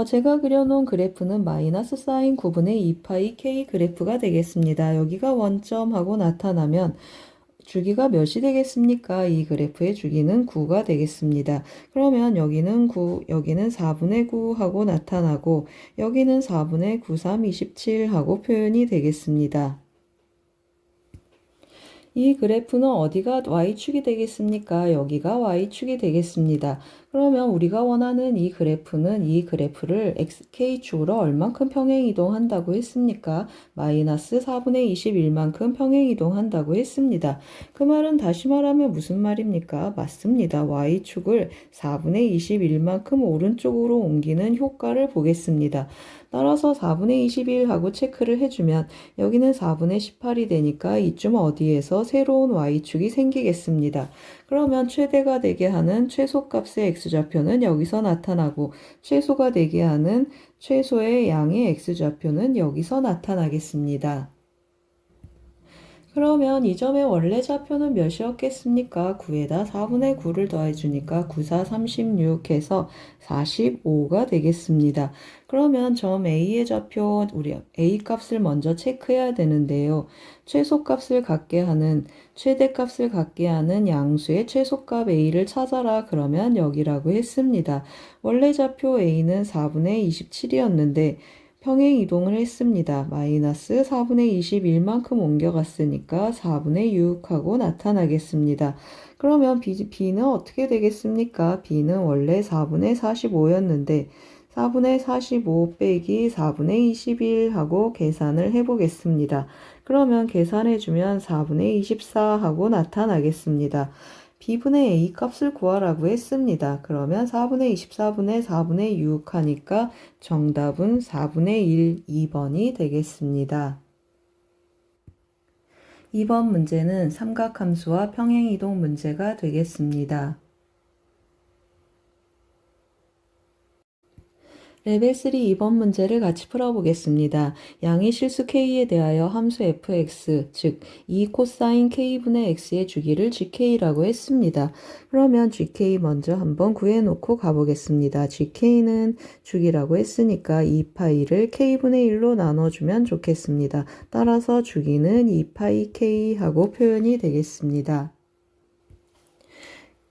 제가 그려놓은 그래프는 마이너스 사인 9분의 2파이 k 그래프가 되겠습니다. 여기가 원점하고 나타나면 주기가 몇이 되겠습니까? 이 그래프의 주기는 9가 되겠습니다. 그러면 여기는 9, 여기는 4분의 9 하고 나타나고 여기는 4분의 9, 3, 27 하고 표현이 되겠습니다. 이 그래프는 어디가 y축이 되겠습니까? 여기가 y축이 되겠습니다. 그러면 우리가 원하는 이 그래프는 이 그래프를 k축으로 얼만큼 평행이동한다고 했습니까? 마이너스 4분의 21만큼 평행이동한다고 했습니다. 그 말은 다시 말하면 무슨 말입니까? 맞습니다. y축을 4분의 21만큼 오른쪽으로 옮기는 효과를 보겠습니다. 따라서 4분의 21하고 체크를 해주면 여기는 4분의 18이 되니까 이쯤 어디에서 새로운 y축이 생기겠습니다. 그러면 최대가 되게 하는 최소값의 x좌표는 여기서 나타나고 최소가 되게 하는 최소의 양의 x좌표는 여기서 나타나겠습니다. 그러면 이 점의 원래 좌표는 몇이었겠습니까? 9에다 4분의 9를 더해주니까 9, 4, 36 해서 45가 되겠습니다. 그러면 점 A의 좌표, 우리 A 값을 먼저 체크해야 되는데요. 최소값을 갖게 하는, 최대값을 갖게 하는 양수의 최소값 A를 찾아라. 그러면 여기라고 했습니다. 원래 좌표 A는 4분의 27이었는데 평행 이동을 했습니다. 마이너스 4분의 21만큼 옮겨갔으니까 4분의 6하고 나타나겠습니다. 그러면 B는 어떻게 되겠습니까? B는 원래 4분의 45였는데 4분의 45 빼기 4분의 21하고 계산을 해보겠습니다. 그러면 계산해주면 4분의 24하고 나타나겠습니다. B분의 A 값을 구하라고 했습니다. 그러면 4분의 24분의 4분의 6 하니까 정답은 4분의 1, 2번이 되겠습니다. 2번 문제는 삼각함수와 평행이동 문제가 되겠습니다. 레벨 3 2번 문제를 같이 풀어보겠습니다. 양의 실수 k에 대하여 함수 fx, 즉 2 코사인 k분의 x의 주기를 gk라고 했습니다. 그러면 gk 먼저 한번 구해놓고 가보겠습니다. gk는 주기라고 했으니까 2파이를 k분의 1로 나눠주면 좋겠습니다. 따라서 주기는 2파이 k 하고 표현이 되겠습니다.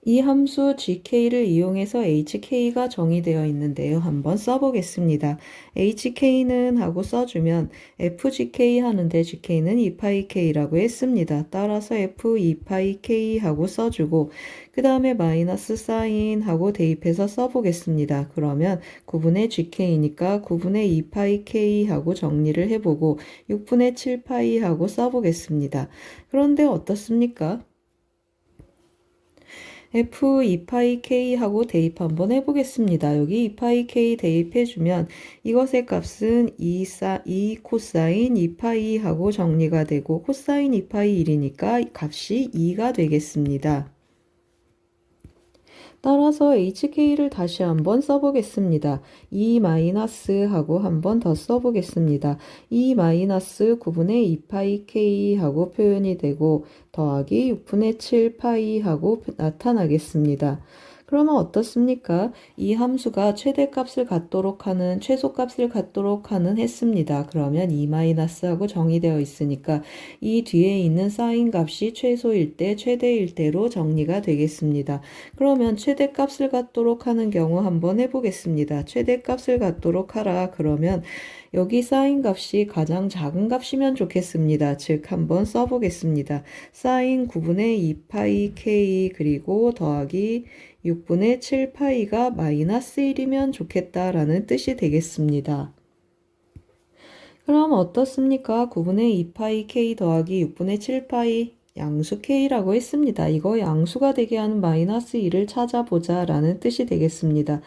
이 함수 gk를 이용해서 hk가 정의되어 있는데요. 한번 써보겠습니다. hk는 하고 써주면 fgk 하는데 gk는 2파이k라고 했습니다. 따라서 f2파이k 하고 써주고 그 다음에 마이너스 사인 하고 대입해서 써보겠습니다. 그러면 9분의 gk니까 9분의 2파이k 하고 정리를 해보고 6분의 7파이 하고 써보겠습니다. 그런데 어떻습니까? f2파이 하고 대입 한번 해보겠습니다. 여기 2파이 대입해주면 이것의 값은 2 코사인 2파이 하고 정리가 되고 코사인 2파이 1이니까 값이 2가 되겠습니다. 따라서 hk를 다시 한번 써보겠습니다. 2 마이너스 하고 한번 더 써보겠습니다. 2 마이너스 9분의 2파이 k 하고 표현이 되고 더하기 6분의 7파이 하고 나타나겠습니다. 그러면 어떻습니까? 이 함수가 최대값을 갖도록 하는 최소값을 갖도록 하는 했습니다. 그러면 2-하고 정의되어 있으니까 이 뒤에 있는 사인 값이 최소일 때 최대일 때로 정리가 되겠습니다. 그러면 최대값을 갖도록 하는 경우 한번 해보겠습니다. 최대값을 갖도록 하라. 그러면 여기 사인 값이 가장 작은 값이면 좋겠습니다. 즉 한번 써보겠습니다. 사인 9분의 2파이 k 그리고 더하기 6분의 7파이가 마이너스 1이면 좋겠다라는 뜻이 되겠습니다. 그럼 어떻습니까? 9분의 2파이 k 더하기 6분의 7파이 양수 k라고 했습니다. 이거 양수가 되게 하는 마이너스 1을 찾아보자 라는 뜻이 되겠습니다.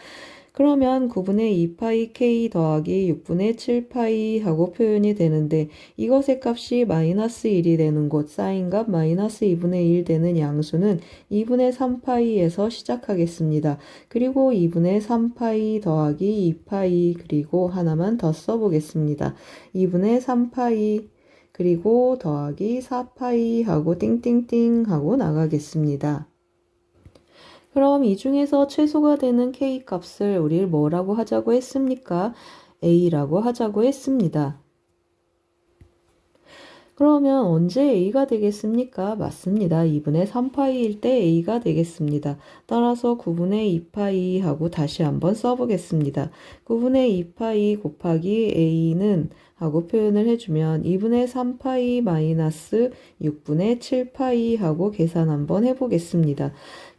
그러면 9분의 2파이 k 더하기 6분의 7파이 하고 표현이 되는데 이것의 값이 마이너스 1이 되는 곳 사인값 마이너스 2분의 1 되는 양수는 2분의 3파이에서 시작하겠습니다. 그리고 2분의 3파이 더하기 2파이 그리고 하나만 더 써보겠습니다. 2분의 3파이 그리고 더하기 4파이 하고 띵띵띵 하고 나가겠습니다. 그럼 이 중에서 최소가 되는 k 값을 우리 뭐라고 하자고 했습니까? a라고 하자고 했습니다. 그러면 언제 a가 되겠습니까? 맞습니다. 2분의 3파이일 때 a가 되겠습니다. 따라서 9분의 2파이 하고 다시 한번 써보겠습니다. 9분의 2파이 곱하기 a는 하고 표현을 해주면 2분의 3파이 마이너스 6분의 7파이 하고 계산 한번 해보겠습니다.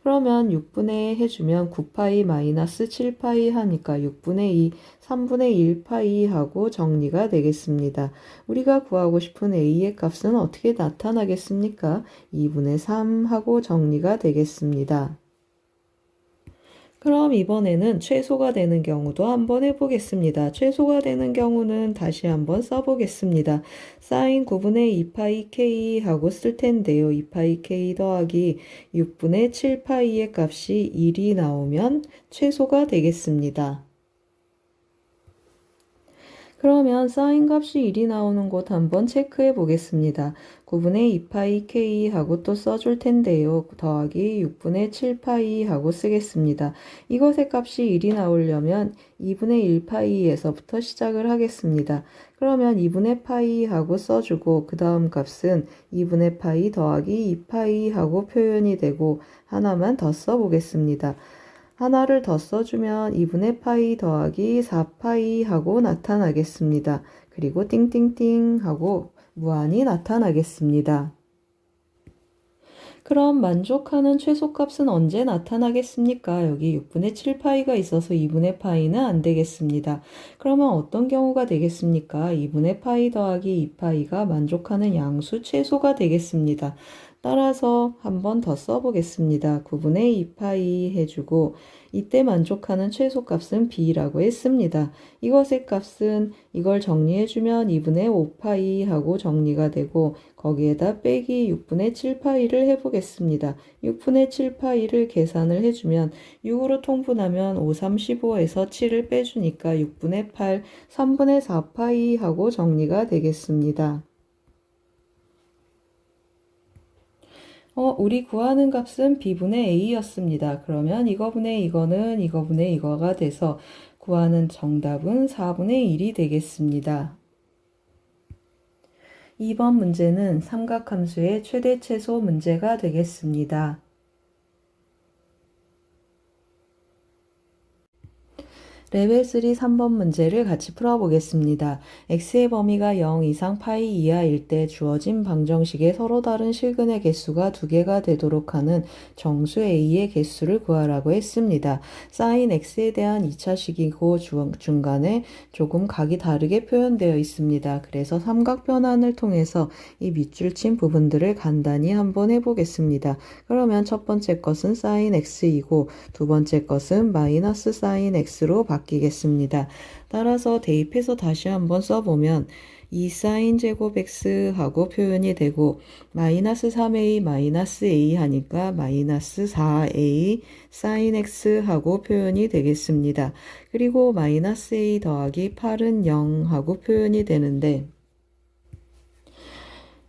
그러면 6분의 해주면 9파이 마이너스 7파이 하니까 6분의 2, 3분의 1파이 하고 정리가 되겠습니다. 우리가 구하고 싶은 a의 값은 어떻게 나타나겠습니까? 2분의 3 하고 정리가 되겠습니다. 그럼 이번에는 최소가 되는 경우도 한번 해보겠습니다. 최소가 되는 경우는 다시 한번 써보겠습니다. 사인 9분의 2파이 k 하고 쓸 텐데요. 2파이 k 더하기 6분의 7파이의 값이 1이 나오면 최소가 되겠습니다. 그러면 사인 값이 1이 나오는 곳 한번 체크해 보겠습니다. 9분의 2파이 k 하고 또 써줄 텐데요. 더하기 6분의 7파이 하고 쓰겠습니다. 이것의 값이 1이 나오려면 2분의 1파이에서부터 시작을 하겠습니다. 그러면 2분의 파이 하고 써주고 그 다음 값은 2분의 파이 더하기 2파이 하고 표현이 되고 하나만 더 써보겠습니다. 하나를 더 써주면 2분의 파이 더하기 4파이 하고 나타나겠습니다. 그리고 띵띵띵 하고 무한히 나타나겠습니다. 그럼 만족하는 최소값은 언제 나타나겠습니까? 여기 6분의 7파이가 있어서 2분의 파이는 안 되겠습니다. 그러면 어떤 경우가 되겠습니까? 2분의 파이 더하기 2파이가 만족하는 양수 최소가 되겠습니다. 따라서 한번 더 써보겠습니다. 9분의 2파이 해주고 이때 만족하는 최소값은 b라고 했습니다. 이것의 값은 이걸 정리해주면 2분의 5파이 하고 정리가 되고 거기에다 빼기 6분의 7파이를 해보겠습니다. 6분의 7파이를 계산을 해주면 6으로 통분하면 5, 3, 15에서 7을 빼주니까 6분의 8, 3분의 4파이 하고 정리가 되겠습니다. 우리 구하는 값은 b분의 a였습니다. 그러면 이거분의 이거는 이거분의 이거가 돼서 구하는 정답은 4분의 1이 되겠습니다. 2번 문제는 삼각함수의 최대 최소 문제가 되겠습니다. 레벨 3 3번 문제를 같이 풀어보겠습니다. x의 범위가 0 이상 파이 이하일 때 주어진 방정식에 서로 다른 실근의 개수가 2개가 되도록 하는 정수 a의 개수를 구하라고 했습니다. 사인 x에 대한 2차식이고 중간에 조금 각이 다르게 표현되어 있습니다. 그래서 삼각변환을 통해서 이 밑줄 친 부분들을 간단히 한번 해보겠습니다. 그러면 첫 번째 것은 사인 x이고 두 번째 것은 마이너스 사인 x로 바뀌겠습니다. 따라서 대입해서 다시 한번 써보면 2 사인 제곱 x 하고 표현이 되고 마이너스 3a 마이너스 a 하니까 마이너스 4a 사인 x 하고 표현이 되겠습니다. 그리고 마이너스 a 더하기 8은 0 하고 표현이 되는데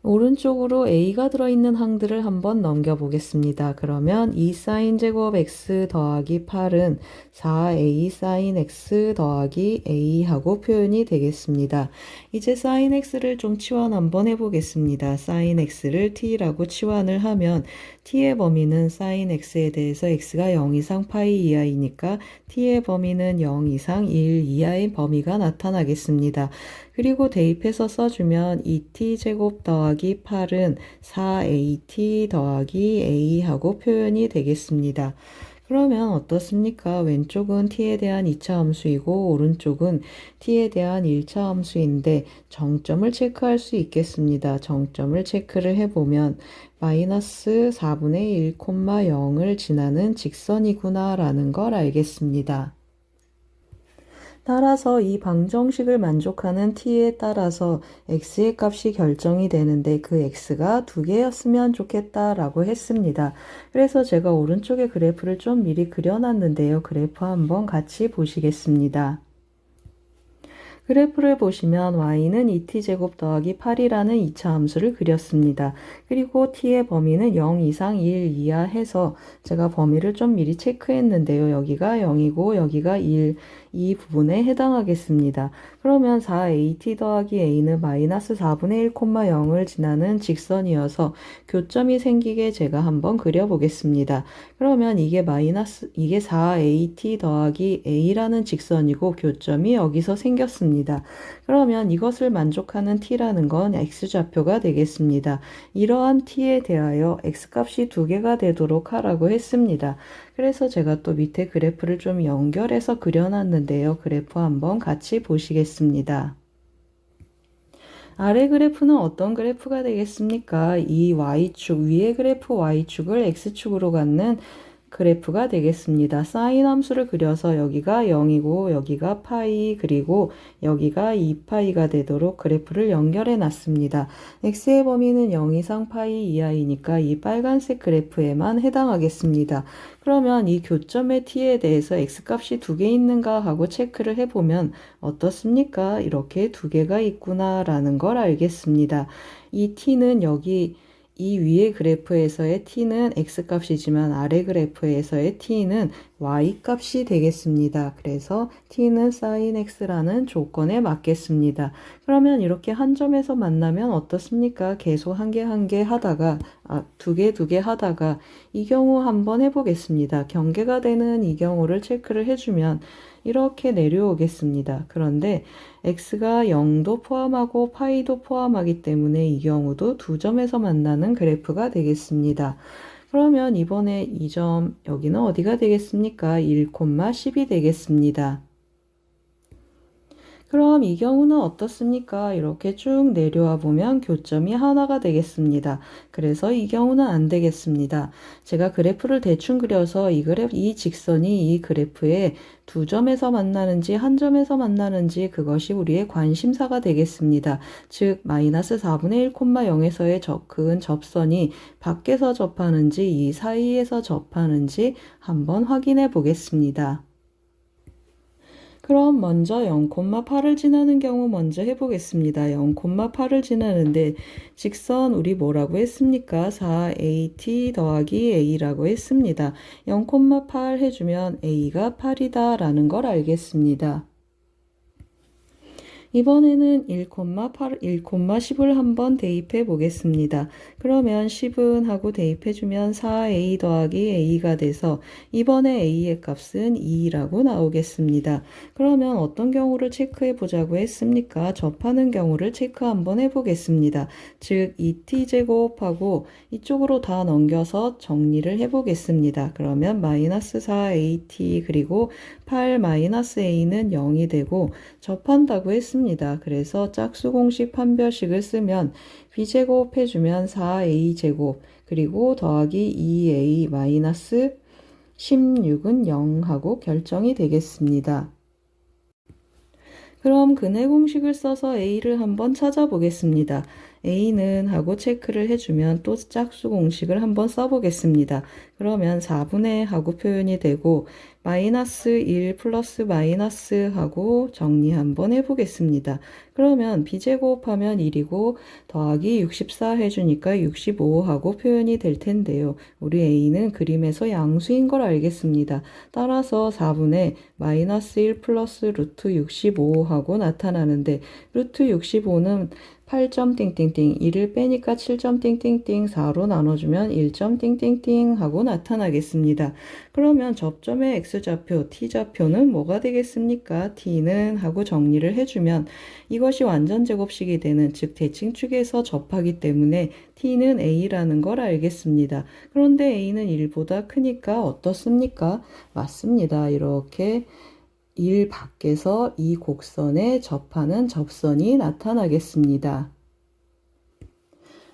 오른쪽으로 a가 들어있는 항들을 한번 넘겨보겠습니다. 그러면 2 사인 제곱 x 더하기 8은 4a 사인 x 더하기 a 하고 표현이 되겠습니다. 이제 사인 x를 좀 치환 한번 해보겠습니다. 사인 x를 t라고 치환을 하면 t의 범위는 사인 x에 대해서 x가 0 이상 파이 이하이니까 t의 범위는 0 이상 1 이하의 범위가 나타나겠습니다. 그리고 대입해서 써주면 2t제곱 더하기 8은 4at 더하기 a 하고 표현이 되겠습니다. 그러면 어떻습니까? 왼쪽은 t에 대한 2차 함수이고 오른쪽은 t에 대한 1차 함수인데 정점을 체크할 수 있겠습니다. 정점을 체크를 해보면 마이너스 4분의 1,0을 지나는 직선이구나 라는 걸 알겠습니다. 따라서 이 방정식을 만족하는 t에 따라서 x의 값이 결정이 되는데 그 x가 2개였으면 좋겠다라고 했습니다. 그래서 제가 오른쪽에 그래프를 좀 미리 그려놨는데요. 그래프 한번 같이 보시겠습니다. 그래프를 보시면 y는 2t제곱 더하기 8이라는 2차 함수를 그렸습니다. 그리고 t의 범위는 0 이상 1 이하 해서 제가 범위를 좀 미리 체크했는데요. 여기가 0이고 여기가 1. 이 부분에 해당하겠습니다. 그러면 4at 더하기 a는 마이너스 4분의 1, 0을 지나는 직선이어서 교점이 생기게 제가 한번 그려보겠습니다. 그러면 이게 4at 더하기 a라는 직선이고 교점이 여기서 생겼습니다. 그러면 이것을 만족하는 t라는 건 x좌표가 되겠습니다. 이러한 t에 대하여 x값이 두 개가 되도록 하라고 했습니다. 그래서 제가 또 밑에 그래프를 좀 연결해서 그려놨는데요. 그래프 한번 같이 보시겠습니다. 아래 그래프는 어떤 그래프가 되겠습니까? 이 y축, 위의 그래프 y축을 x축으로 갖는 그래프가 되겠습니다. 사인 함수를 그려서 여기가 0이고 여기가 파이 그리고 여기가 2파이가 되도록 그래프를 연결해 놨습니다. x의 범위는 0 이상 파이 이하이니까 이 빨간색 그래프에만 해당하겠습니다. 그러면 이 교점의 t에 대해서 x값이 두 개 있는가 하고 체크를 해보면 어떻습니까? 이렇게 두 개가 있구나 라는 걸 알겠습니다. 이 t는 여기 이 위의 그래프에서의 t는 x값이지만 아래 그래프에서의 t는 y값이 되겠습니다. 그래서 t는 sin x라는 조건에 맞겠습니다. 그러면 이렇게 한 점에서 만나면 어떻습니까? 계속 한 개 한 개 하다가 두 개 하다가 이 경우 한번 해보겠습니다. 경계가 되는 이 경우를 체크를 해주면 이렇게 내려오겠습니다. 그런데 x가 0도 포함하고 파이도 포함하기 때문에 이 경우도 두 점에서 만나는 그래프가 되겠습니다. 그러면 이번에 이 점 여기는 어디가 되겠습니까? 1,10이 되겠습니다. 그럼 이 경우는 어떻습니까? 이렇게 쭉 내려와 보면 교점이 하나가 되겠습니다. 그래서 이 경우는 안 되겠습니다. 제가 그래프를 대충 그려서 이 직선이 이 그래프에 두 점에서 만나는지 한 점에서 만나는지 그것이 우리의 관심사가 되겠습니다. 즉 마이너스 4분의 1, 0에서의 그은 접선이 밖에서 접하는지 이 사이에서 접하는지 한번 확인해 보겠습니다. 그럼 먼저 0,8을 지나는 경우 먼저 해보겠습니다. 0,8을 지나는데 직선 우리 뭐라고 했습니까? 4at 더하기 a라고 했습니다. 0,8 해주면 a가 8이다 라는 걸 알겠습니다. 이번에는 1,10을 한번 대입해 보겠습니다. 그러면 10은 하고 대입해주면 4a 더하기 a가 돼서 이번에 a의 값은 2라고 나오겠습니다. 그러면 어떤 경우를 체크해 보자고 했습니까? 접하는 경우를 체크 한번 해보겠습니다. 즉 2t제곱하고 이쪽으로 다 넘겨서 정리를 해보겠습니다. 그러면 마이너스 4at 그리고 8 마이너스 a는 0이 되고 접한다고 했습니다. 그래서 짝수 공식 판별식을 쓰면 b제곱 해주면 4a제곱 그리고 더하기 2a 마이너스 16은 0 하고 결정이 되겠습니다. 그럼 근해 공식을 써서 a를 한번 찾아보겠습니다. a는 하고 체크를 해주면 또 짝수 공식을 한번 써보겠습니다. 그러면 4분의 하고 표현이 되고 마이너스 1 플러스 마이너스 하고 정리 한번 해보겠습니다. 그러면 b제곱하면 1이고 더하기 64 해주니까 65 하고 표현이 될 텐데요. 우리 a는 그림에서 양수인 걸 알겠습니다. 따라서 4분의 마이너스 1 플러스 루트 65 하고 나타나는데 루트 65는 8점 띵띵띵 1을 빼니까 7점 띵띵띵 4로 나눠주면 1점 띵띵띵 하고 나타나겠습니다. 그러면 접점의 x좌표 t좌표는 뭐가 되겠습니까? t는 하고 정리를 해주면 이것이 완전 제곱식이 되는 즉 대칭축에서 접하기 때문에 t는 a라는 걸 알겠습니다. 그런데 a는 1보다 크니까 어떻습니까? 맞습니다. 이렇게 1 밖에서 이 곡선에 접하는 접선이 나타나겠습니다.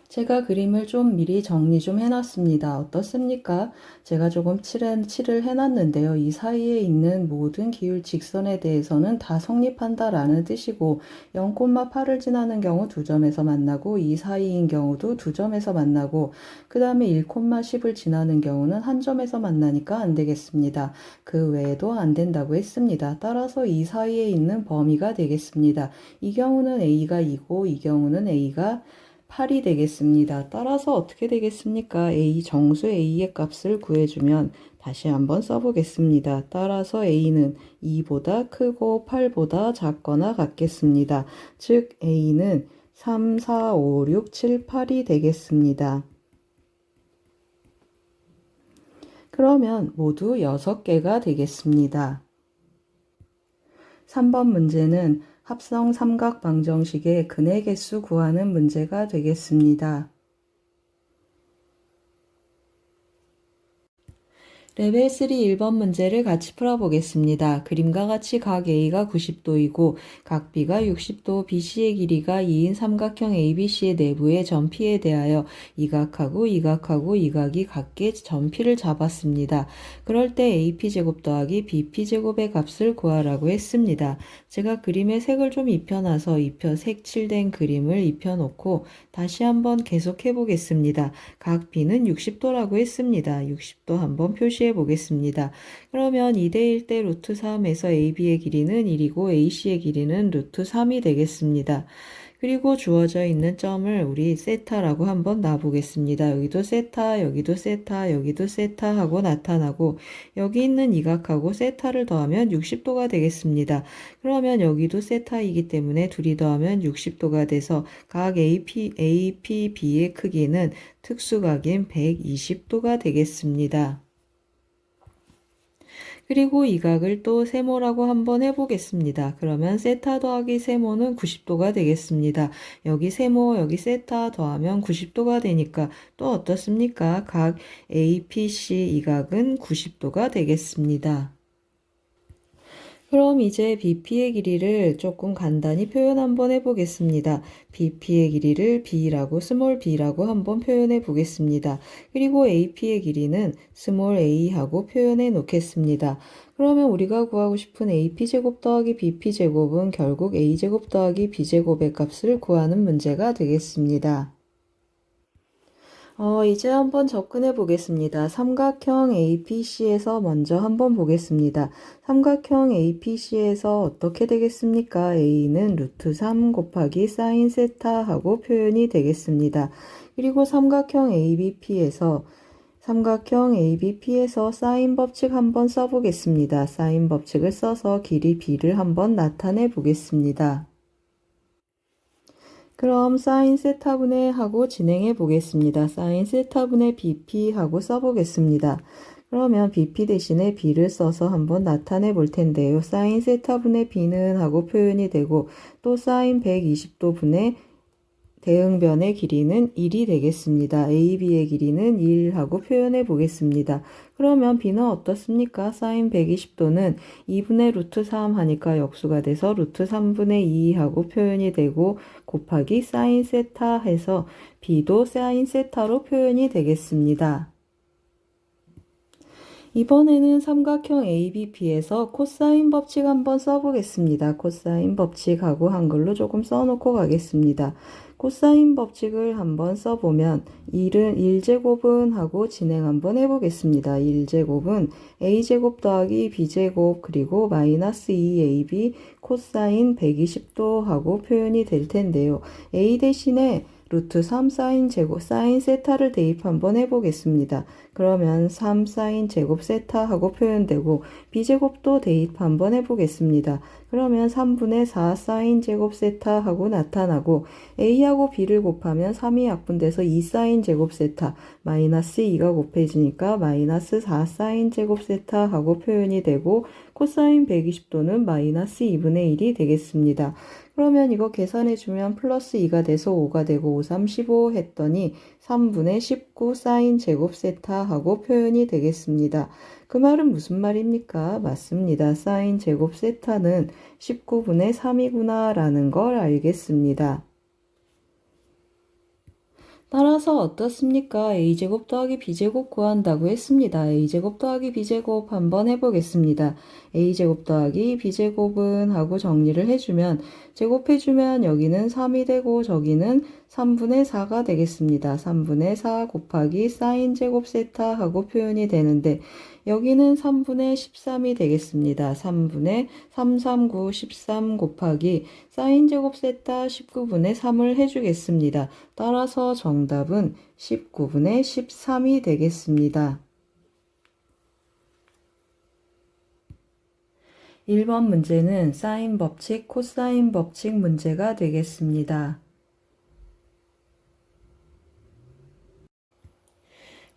제가 그림을 좀 미리 정리 좀 해놨습니다. 어떻습니까? 제가 조금 칠을 해놨는데요. 이 사이에 있는 모든 기울 직선에 대해서는 다 성립한다라는 뜻이고 0,8을 지나는 경우 두 점에서 만나고 이 사이인 경우도 두 점에서 만나고 그 다음에 1,10을 지나는 경우는 한 점에서 만나니까 안 되겠습니다. 그 외에도 안 된다고 했습니다. 따라서 이 사이에 있는 범위가 되겠습니다. 이 경우는 a가 2고 이 경우는 a가 8이 되겠습니다. 따라서 어떻게 되겠습니까? 정수 A의 값을 구해주면 다시 한번 써보겠습니다. 따라서 A는 2보다 크고 8보다 작거나 같겠습니다. 즉 A는 3, 4, 5, 6, 7, 8이 되겠습니다. 그러면 모두 6개가 되겠습니다. 3번 문제는 합성 삼각 방정식의 근의 개수 구하는 문제가 되겠습니다. 레벨 3 1번 문제를 같이 풀어보겠습니다. 그림과 같이 각 A가 90도이고 각 B가 60도, BC의 길이가 2인 삼각형 ABC의 내부의 점 P에 대하여 이 각하고 이 각이 각기 점 P를 잡았습니다. 그럴 때 AP제곱 더하기 BP제곱의 값을 구하라고 했습니다. 제가 그림에 색을 좀 입혀놔서 색칠된 그림을 입혀놓고 다시 한번 계속해 보겠습니다. 각 B는 60도라고 했습니다. 60도 한번 표시해 보겠습니다. 그러면 2대1 대 루트 3에서 AB의 길이는 1이고 AC의 길이는 루트 3이 되겠습니다. 그리고 주어져 있는 점을 우리 세타라고 한번 놔보겠습니다. 여기도 세타, 여기도 세타, 여기도 세타 하고 나타나고 여기 있는 이 각하고 세타를 더하면 60도가 되겠습니다. 그러면 여기도 세타이기 때문에 둘이 더하면 60도가 돼서 각 APB의 크기는 특수각인 120도가 되겠습니다. 그리고 이 각을 또 세모라고 한번 해보겠습니다. 그러면 세타 더하기 세모는 90도가 되겠습니다. 여기 세모, 여기 세타 더하면 90도가 되니까 또 어떻습니까? 각 APC 이 각은 90도가 되겠습니다. 그럼 이제 BP의 길이를 조금 간단히 표현 한번 해보겠습니다. BP의 길이를 B라고 스몰 b라고 한번 표현해 보겠습니다. 그리고 AP의 길이는 스몰 a하고 표현해 놓겠습니다. 그러면 우리가 구하고 싶은 AP제곱 더하기 BP제곱은 결국 A제곱 더하기 B제곱의 값을 구하는 문제가 되겠습니다. 이제 한번 접근해 보겠습니다. 삼각형 APC에서 먼저 한번 보겠습니다. 삼각형 APC에서 어떻게 되겠습니까? A는 루트 3 곱하기 사인 세타 하고 표현이 되겠습니다. 그리고 삼각형 ABP에서 사인 법칙 한번 써보겠습니다. 사인 법칙을 써서 길이 B를 한번 나타내 보겠습니다. 그럼 사인 세타분의 하고 진행해 보겠습니다. 사인 세타분의 BP 하고 써보겠습니다. 그러면 BP 대신에 B를 써서 한번 나타내 볼 텐데요. 사인 세타분의 B는 하고 표현이 되고 또 사인 120도 분의 대응변의 길이는 1이 되겠습니다. AB의 길이는 1 하고 표현해 보겠습니다. 그러면 B는 어떻습니까? 사인 120도는 2분의 루트 3 하니까 역수가 돼서 루트 3분의 2 하고 표현이 되고 곱하기 사인 세타 해서 B도 사인 세타로 표현이 되겠습니다. 이번에는 삼각형 ABP에서 코사인 법칙 한번 써보겠습니다. 코사인 법칙하고 한글로 조금 써놓고 가겠습니다. 코사인 법칙을 한번 써보면 1제곱은 하고 진행 한번 해보겠습니다. 1제곱은 A제곱 더하기 B제곱 그리고 마이너스 2AB 코사인 120도 하고 표현이 될 텐데요. A 대신에 루트 3 사인 제곱 사인 세타를 대입 한번 해보겠습니다. 그러면 3 사인 제곱 세타 하고 표현되고 B제곱도 대입 한번 해보겠습니다. 그러면 3분의 4 사인 제곱 세타 하고 나타나고 A하고 B를 곱하면 3이 약분돼서 2 사인 제곱 세타 마이너스 2가 곱해지니까 마이너스 4 사인 제곱 세타 하고 표현이 되고 코사인 120도는 마이너스 2분의 1이 되겠습니다. 그러면 이거 계산해주면 플러스 2가 돼서 5가 되고 5, 3, 15 했더니 3분의 19 사인 제곱 세타 하고 표현이 되겠습니다. 그 말은 무슨 말입니까? 맞습니다. 사인 제곱 세타는 19분의 3이구나 라는 걸 알겠습니다. 따라서 어떻습니까? A제곱 더하기 B제곱 구한다고 했습니다. A제곱 더하기 B제곱 한번 해보겠습니다. A제곱 더하기 B제곱은 하고 정리를 해주면 제곱해주면 여기는 3이 되고 저기는 3분의 4가 되겠습니다. 3분의 4 곱하기 사인 제곱 세타 하고 표현이 되는데 여기는 3분의 13이 되겠습니다. 3분의 3, 3, 9, 13 곱하기 사인 제곱 세타 19분의 3을 해주겠습니다. 따라서 정답은 19분의 13이 되겠습니다. 1번 문제는 사인 법칙, 코사인 법칙 문제가 되겠습니다.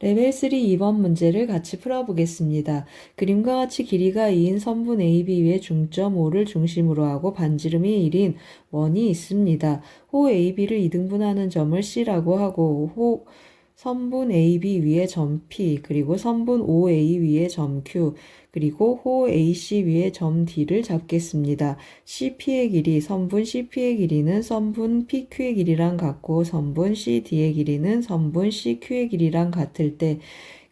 레벨 3 2번 문제를 같이 풀어보겠습니다. 그림과 같이 길이가 2인 선분 AB 위에 중점 O를 중심으로 하고 반지름이 1인 원이 있습니다. 호 AB를 2등분하는 점을 C라고 하고 호 선분 AB 위에 점 P 그리고 선분 OA 위에 점 Q 그리고 호 AC 위에 점 D를 잡겠습니다. CP의 길이, 선분 CP의 길이는 선분 PQ의 길이랑 같고 선분 CD의 길이는 선분 CQ의 길이랑 같을 때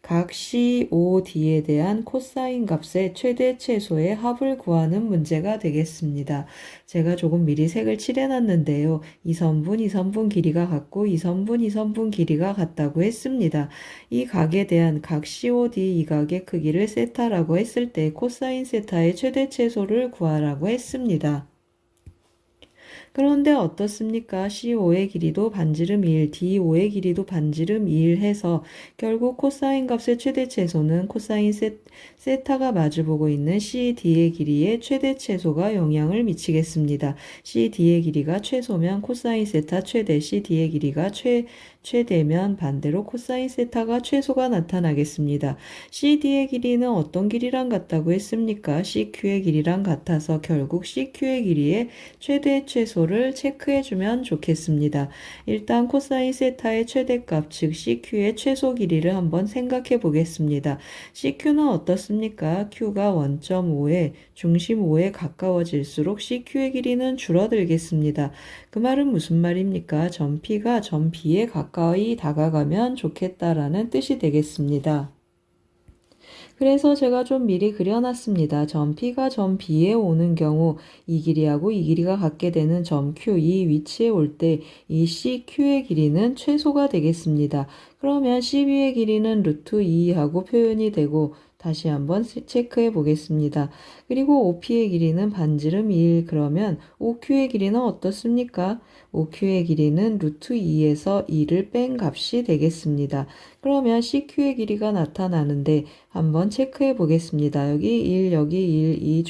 각 COD에 대한 코사인 값의 최대 최소의 합을 구하는 문제가 되겠습니다. 제가 조금 미리 색을 칠해놨는데요. 이 선분 길이가 같고 이 선분 길이가 같다고 했습니다. 이 각에 대한 각 COD 이 각의 크기를 세타라고 했을 때 코사인 세타의 최대 최소를 구하라고 했습니다. 그런데 어떻습니까? C5의 길이도 반지름 1, D5의 길이도 반지름 2 해서 결국 코사인 값의 최대 최소는 코사인 세타가 마주보고 있는 CD의 길이의 최대 최소가 영향을 미치겠습니다. CD의 길이가 최소면 코사인 세타 최대, CD의 길이가 최대면 반대로 코사인 세타가 최소가 나타나겠습니다. CD의 길이는 어떤 길이랑 같다고 했습니까? CQ의 길이랑 같아서 결국 CQ의 길이의 최대 최소를 체크해주면 좋겠습니다. 일단 코사인 세타의 최대값 즉 CQ의 최소 길이를 한번 생각해 보겠습니다. CQ는 어떻습니까? Q가 원점 5에 중심 5에 가까워질수록 CQ의 길이는 줄어들겠습니다. 그 말은 무슨 말입니까? 점 P가 점 B에 가까이 다가가면 좋겠다라는 뜻이 되겠습니다. 그래서 제가 좀 미리 그려놨습니다. 점 P가 점 B에 오는 경우 이 길이하고 이 길이가 같게 되는 점 Q, 이 위치에 올 때 이 CQ의 길이는 최소가 되겠습니다. 그러면 CB의 길이는 루트 2하고 표현이 되고 다시 한번 체크해 보겠습니다. 그리고 OP의 길이는 반지름 1, 그러면 OQ의 길이는 어떻습니까? OQ의 길이는 루트 2에서 2를 뺀 값이 되겠습니다. 그러면 CQ의 길이가 나타나는데 한번 체크해 보겠습니다. 여기 1, 여기 1, 이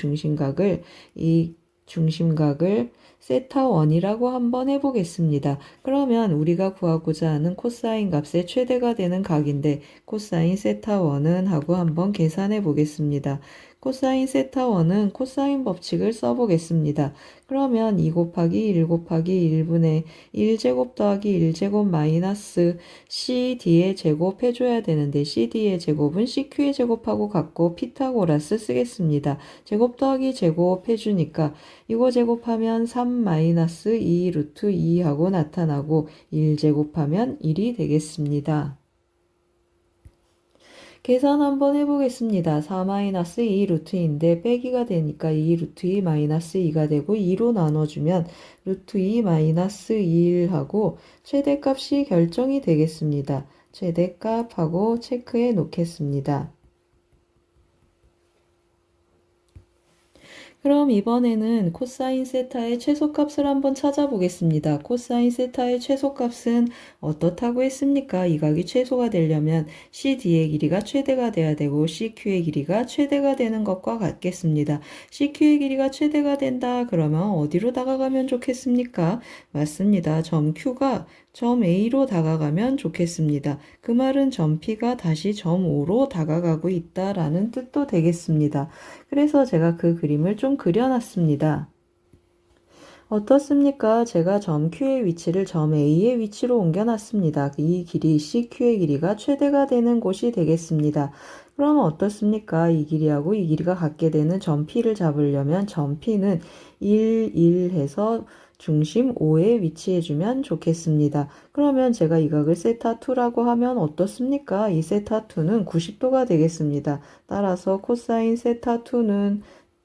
중심각을 세타 1이라고 한번 해보겠습니다. 그러면 우리가 구하고자 하는 코사인 값의 최대가 되는 각인데 코사인 세타 1은 하고 한번 계산해 보겠습니다. 코사인 세타 1은 코사인 법칙을 써보겠습니다. 그러면 2 곱하기 1 곱하기 1분의 1제곱 더하기 1제곱 마이너스 CD의 제곱 해줘야 되는데 CD의 제곱은 CQ의 제곱하고 같고 피타고라스 쓰겠습니다. 제곱 더하기 제곱 해주니까 이거 제곱하면 3 마이너스 2 루트 2하고 나타나고 1 제곱하면 1이 되겠습니다. 계산 한번 해보겠습니다. 4-2 루트인데 빼기가 되니까 2 루트 2 마이너스 2가 되고 2로 나눠주면 루트 2 마이너스 1하고 최대값이 결정이 되겠습니다. 최대값하고 체크해 놓겠습니다. 그럼 이번에는 코사인 세타의 최소값을 한번 찾아보겠습니다. 코사인 세타의 최소값은 어떻다고 했습니까? 이 각이 최소가 되려면 CD의 길이가 최대가 돼야 되고 CQ의 길이가 최대가 되는 것과 같겠습니다. CQ의 길이가 최대가 된다 그러면 어디로 다가가면 좋겠습니까? 맞습니다. 점 Q가 점 A로 다가가면 좋겠습니다. 그 말은 점 P가 다시 점 O로 다가가고 있다라는 뜻도 되겠습니다. 그래서 제가 그 그림을 좀 그려놨습니다. 어떻습니까? 제가 점 Q의 위치를 점 A의 위치로 옮겨놨습니다. 이 길이 CQ의 길이가 최대가 되는 곳이 되겠습니다. 그럼 어떻습니까? 이 길이하고 이 길이가 같게 되는 점 P를 잡으려면 점 P는 1, 1 해서 중심 5에 위치해주면 좋겠습니다. 그러면 제가 이 각을 세타2라고 하면 어떻습니까? 이 세타2는 90도가 되겠습니다. 따라서 코사인 세타2는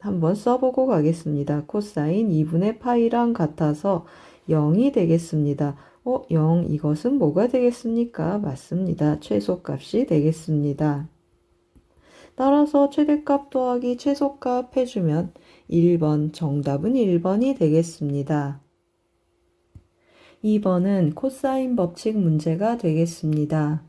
한번 써보고 가겠습니다. 코사인 2분의 파이랑 같아서 0이 되겠습니다. 0 이것은 뭐가 되겠습니까? 맞습니다. 최소값이 되겠습니다. 따라서 최대값 더하기 최소값 해주면 1번 정답은 1번이 되겠습니다. 2번은 코사인 법칙 문제가 되겠습니다.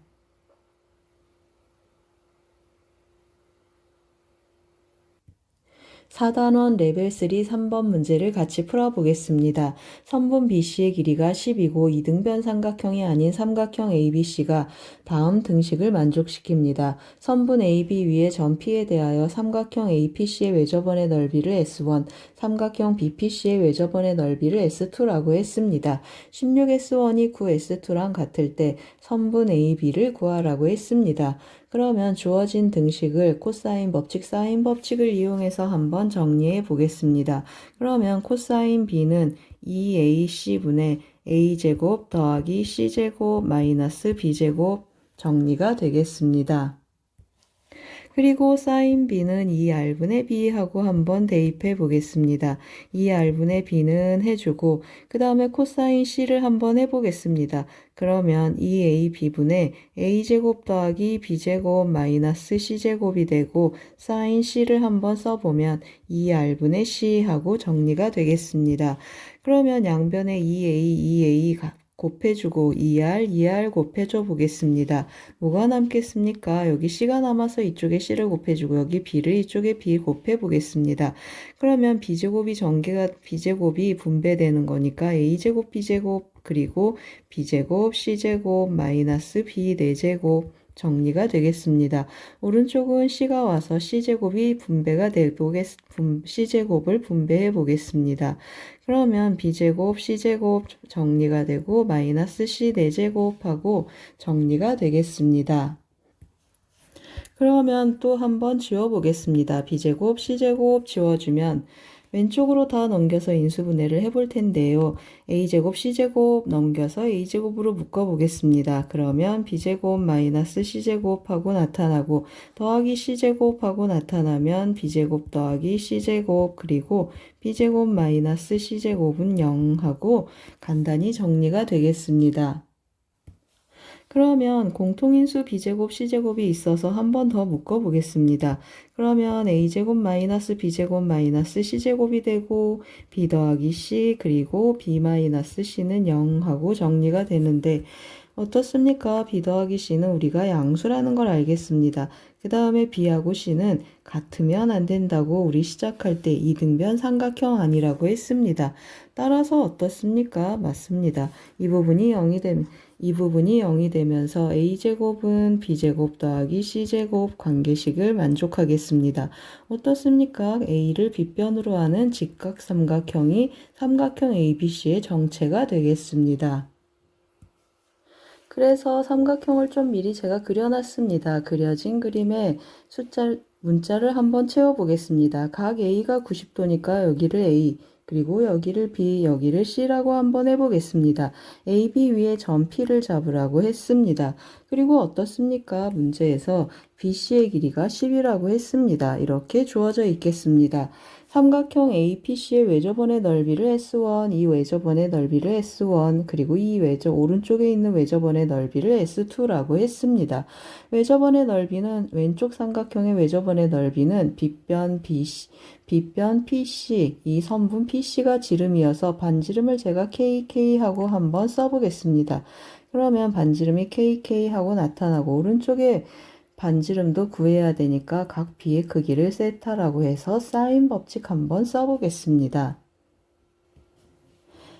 4단원 레벨 3 3번 문제를 같이 풀어보겠습니다. 선분 BC의 길이가 10이고 이등변 삼각형이 아닌 삼각형 ABC가 다음 등식을 만족시킵니다. 선분 AB 위의 점 P에 대하여 삼각형 APC의 외접원의 넓이를 S1, 삼각형 BPC의 외접원의 넓이를 S2라고 했습니다. 16S1이 9S2랑 같을 때 선분 AB를 구하라고 했습니다. 그러면 주어진 등식을 코사인 법칙, 사인 법칙을 이용해서 한번 정리해 보겠습니다. 그러면 코사인 B는 2AC분의 A제곱 더하기 C제곱 마이너스 B제곱 정리가 되겠습니다. 그리고 사인 B는 2R분의 B 하고 한번 대입해 보겠습니다. 2R분의 B는 해주고 그 다음에 코사인 C를 한번 해보겠습니다. 그러면 2AB분의 A제곱 더하기 B제곱 마이너스 C제곱이 되고 사인 C를 한번 써보면 2R분의 C 하고 정리가 되겠습니다. 그러면 양변에 2A 곱해주고 2R 곱해줘 보겠습니다. 뭐가 남겠습니까? 여기 C가 남아서 이쪽에 C를 곱해주고 여기 B를 이쪽에 B 곱해 보겠습니다. 그러면 B제곱이 분배되는 거니까 A제곱 B제곱 그리고 B제곱 C제곱 마이너스 B 4제곱 정리가 되겠습니다. 오른쪽은 C가 와서 C제곱이 분배가 C제곱을 분배해 보겠습니다. 그러면 B제곱 C제곱 정리가 되고 마이너스 C 4제곱하고 정리가 되겠습니다. 그러면 또 한번 지워보겠습니다. B제곱 C제곱 지워주면 왼쪽으로 다 넘겨서 인수분해를 해볼 텐데요. A제곱 C제곱 넘겨서 A제곱으로 묶어보겠습니다. 그러면 B제곱 마이너스 C제곱하고 나타나고 더하기 C제곱하고 나타나면 B제곱 더하기 C제곱 그리고 B제곱 마이너스 C제곱은 0하고 간단히 정리가 되겠습니다. 그러면 공통인수 B제곱 C제곱이 있어서 한 번 더 묶어보겠습니다. 그러면 A제곱 마이너스 B제곱 마이너스 C제곱이 되고 B 더하기 C 그리고 B 마이너스 C는 0하고 정리가 되는데 어떻습니까? B 더하기 C는 우리가 양수라는 걸 알겠습니다. 그 다음에 B하고 C는 같으면 안 된다고 우리 시작할 때 이등변 삼각형 아니라고 했습니다. 따라서 어떻습니까? 맞습니다. 이 부분이 0이 되면서 A제곱은 B제곱 더하기 C제곱 관계식을 만족하겠습니다. 어떻습니까? A를 빗변으로 하는 직각삼각형이 삼각형 ABC의 정체가 되겠습니다. 그래서 삼각형을 좀 미리 제가 그려놨습니다. 그려진 그림에 문자를 한번 채워보겠습니다. 각 A가 90도니까 여기를 A, 그리고 여기를 B, 여기를 C라고 한번 해보겠습니다. A, B 위에 점 P를 잡으라고 했습니다. 그리고 어떻습니까? 문제에서 BC의 길이가 10이라고 했습니다. 이렇게 주어져 있겠습니다. 삼각형 APC의 외접원의 넓이를 S1, 이 외접원의 넓이를 S1, 그리고 이 오른쪽에 있는 외접원의 넓이를 S2라고 했습니다. 외접원의 넓이는 왼쪽 삼각형의 외접원의 넓이는 빗변 PC, 이 선분 PC가 지름이어서 반지름을 제가 KK하고 한번 써보겠습니다. 그러면 반지름이 KK하고 나타나고 오른쪽에 반지름도 구해야 되니까 각 B의 크기를 세타라고 해서 사인 법칙 한번 써보겠습니다.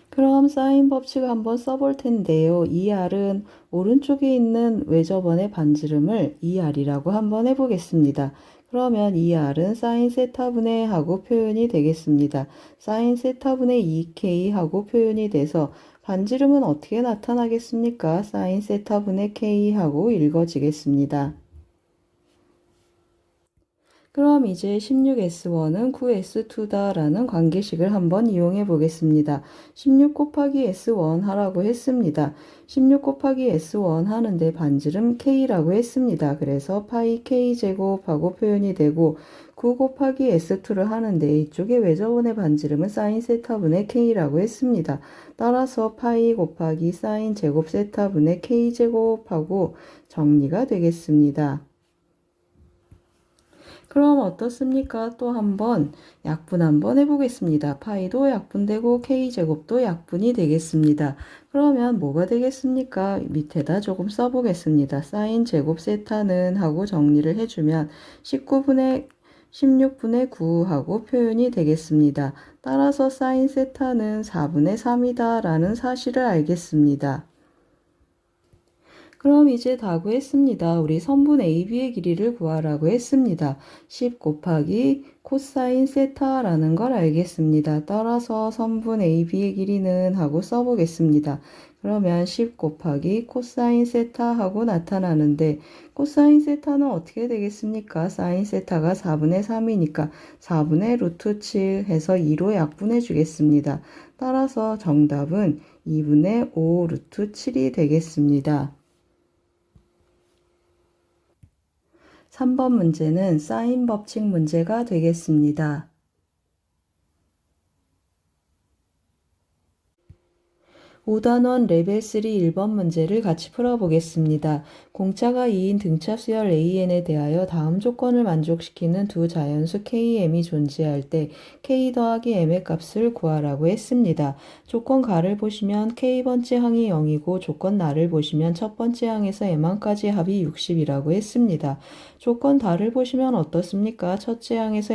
그럼 사인 법칙을 한번 써볼 텐데요. 2R은 오른쪽에 있는 외접원의 반지름을 2R이라고 한번 해보겠습니다. 그러면 2R은 사인 세타분의 하고 표현이 되겠습니다. 사인 세타분의 2K 하고 표현이 돼서 반지름은 어떻게 나타나겠습니까? 사인 세타분의 K 하고 읽어지겠습니다. 그럼 이제 16S1은 9S2다라는 관계식을 한번 이용해 보겠습니다. 16 곱하기 S1 하라고 했습니다. 16 곱하기 S1 하는데 반지름 K라고 했습니다. 그래서 파이 K제곱하고 표현이 되고 9 곱하기 S2를 하는데 이쪽에 외접원의 반지름은 사인 세타분의 K라고 했습니다. 따라서 파이 곱하기 사인 제곱 세타분의 K제곱하고 정리가 되겠습니다. 그럼 어떻습니까? 또 한번 약분 한번 해보겠습니다. 파이도 약분되고 K제곱도 약분이 되겠습니다. 그러면 뭐가 되겠습니까? 밑에다 조금 써보겠습니다. 사인 제곱 세타는 하고 정리를 해주면 16분의 9 하고 표현이 되겠습니다. 따라서 사인 세타는 4분의 3이다 라는 사실을 알겠습니다. 그럼 이제 다 구했습니다. 우리 선분 AB의 길이를 구하라고 했습니다. 10 곱하기 코사인 세타라는 걸 알겠습니다. 따라서 선분 AB의 길이는 하고 써보겠습니다. 그러면 10 곱하기 코사인 세타 하고 나타나는데 코사인 세타는 어떻게 되겠습니까? 사인 세타가 4분의 3이니까 4분의 루트 7 해서 2로 약분해 주겠습니다. 따라서 정답은 2분의 5 루트 7이 되겠습니다. 3번 문제는 사인 법칙 문제가 되겠습니다. 5단원 레벨 3 1번 문제를 같이 풀어보겠습니다. 공차가 2인 등차 수열 AN에 대하여 다음 조건을 만족시키는 두 자연수 KM이 존재할 때 K 더하기 M의 값을 구하라고 했습니다. 조건 가를 보시면 K번째 항이 0이고 조건 나를 보시면 첫 번째 항에서 M항까지 합이 60이라고 했습니다. 조건 다를 보시면 어떻습니까? 첫째 항에서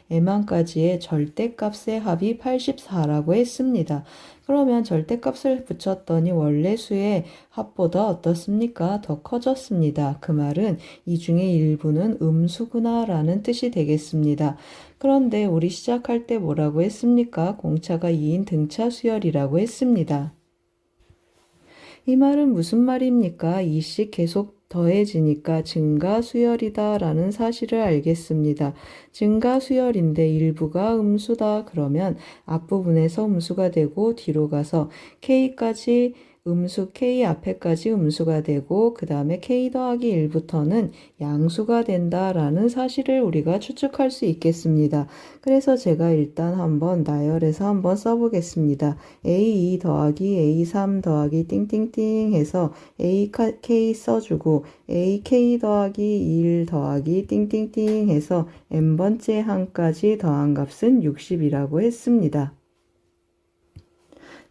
M항까지의 절대값의 합이 84라고 했습니다. 그러면 절대값을 붙였더니 원래 수의 합보다 어떻습니까? 더 커졌습니다. 그 말은 이 중에 일부는 음수구나 라는 뜻이 되겠습니다. 그런데 우리 시작할 때 뭐라고 했습니까? 공차가 2인 등차 수열이라고 했습니다. 이 말은 무슨 말입니까? 2씩 계속 더해지니까 증가수열이다 라는 사실을 알겠습니다. 증가수열인데 일부가 음수다 그러면 앞부분에서 음수가 되고 뒤로 가서 K까지 음수 K 앞에까지 음수가 되고 그 다음에 K 더하기 1부터는 양수가 된다라는 사실을 우리가 추측할 수 있겠습니다. 그래서 제가 일단 한번 나열해서 한번 써보겠습니다. A2 더하기 A3 더하기 띵띵띵 해서 AK 써주고 AK 더하기 1 더하기 띵띵띵 해서 n번째 항까지 더한 값은 60이라고 했습니다.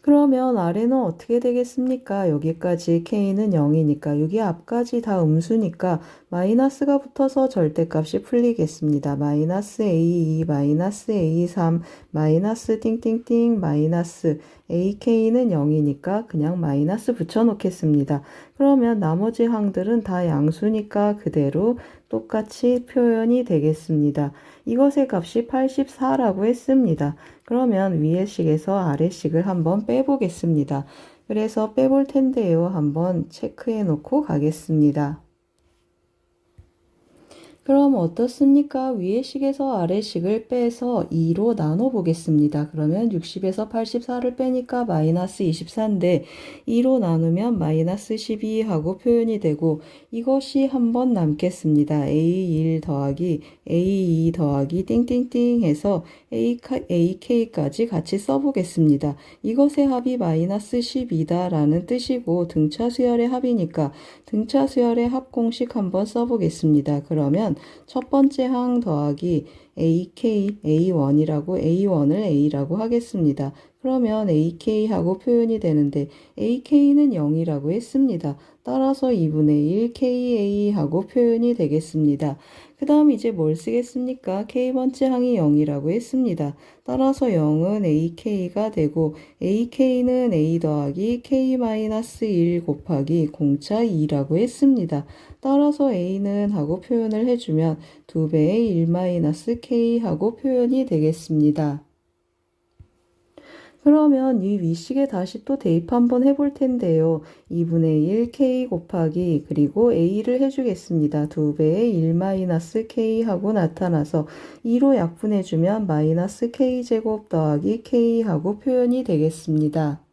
그러면 아래는 어떻게 되겠습니까? 여기까지 K는 0이니까 여기 앞까지 다 음수니까 마이너스가 붙어서 절대값이 풀리겠습니다. 마이너스 A2, 마이너스 A3, 마이너스 띵띵띵, 마이너스 AK는 0이니까 그냥 마이너스 붙여놓겠습니다. 그러면 나머지 항들은 다 양수니까 그대로 똑같이 표현이 되겠습니다. 이것의 값이 84라고 했습니다. 그러면 위의 식에서 아래 식을 한번 빼보겠습니다. 그래서 빼볼 텐데요. 한번 체크해 놓고 가겠습니다. 그럼 어떻습니까? 위의 식에서 아래 식을 빼서 2로 나눠 보겠습니다. 그러면 60에서 84를 빼니까 마이너스 24인데 2로 나누면 마이너스 12 하고 표현이 되고 이것이 한번 남겠습니다. A1 더하기 A2 더하기 띵띵띵 해서 AK까지 같이 써보겠습니다. 이것의 합이 마이너스 12다 라는 뜻이고 등차 수열의 합이니까 등차 수열의 합 공식 한번 써보겠습니다. 그러면 첫 번째 항 더하기 AK, A1을 A라고 하겠습니다. 그러면 AK하고 표현이 되는데 AK는 0이라고 했습니다. 따라서 2분의 1 KA하고 표현이 되겠습니다. 그 다음 이제 뭘 쓰겠습니까? K번째 항이 0이라고 했습니다. 따라서 0은 AK가 되고 AK는 A 더하기 K-1 곱하기 공차 2라고 했습니다. 따라서 A는 하고 표현을 해주면 2배의 1-K 하고 표현이 되겠습니다. 그러면 이 위식에 다시 또 대입 한번 해볼 텐데요. 2분의 1 k 곱하기 그리고 a를 해주겠습니다. 2배의 1-k 하고 나타나서 2로 약분해주면 마이너스 k제곱 더하기 k 하고 표현이 되겠습니다.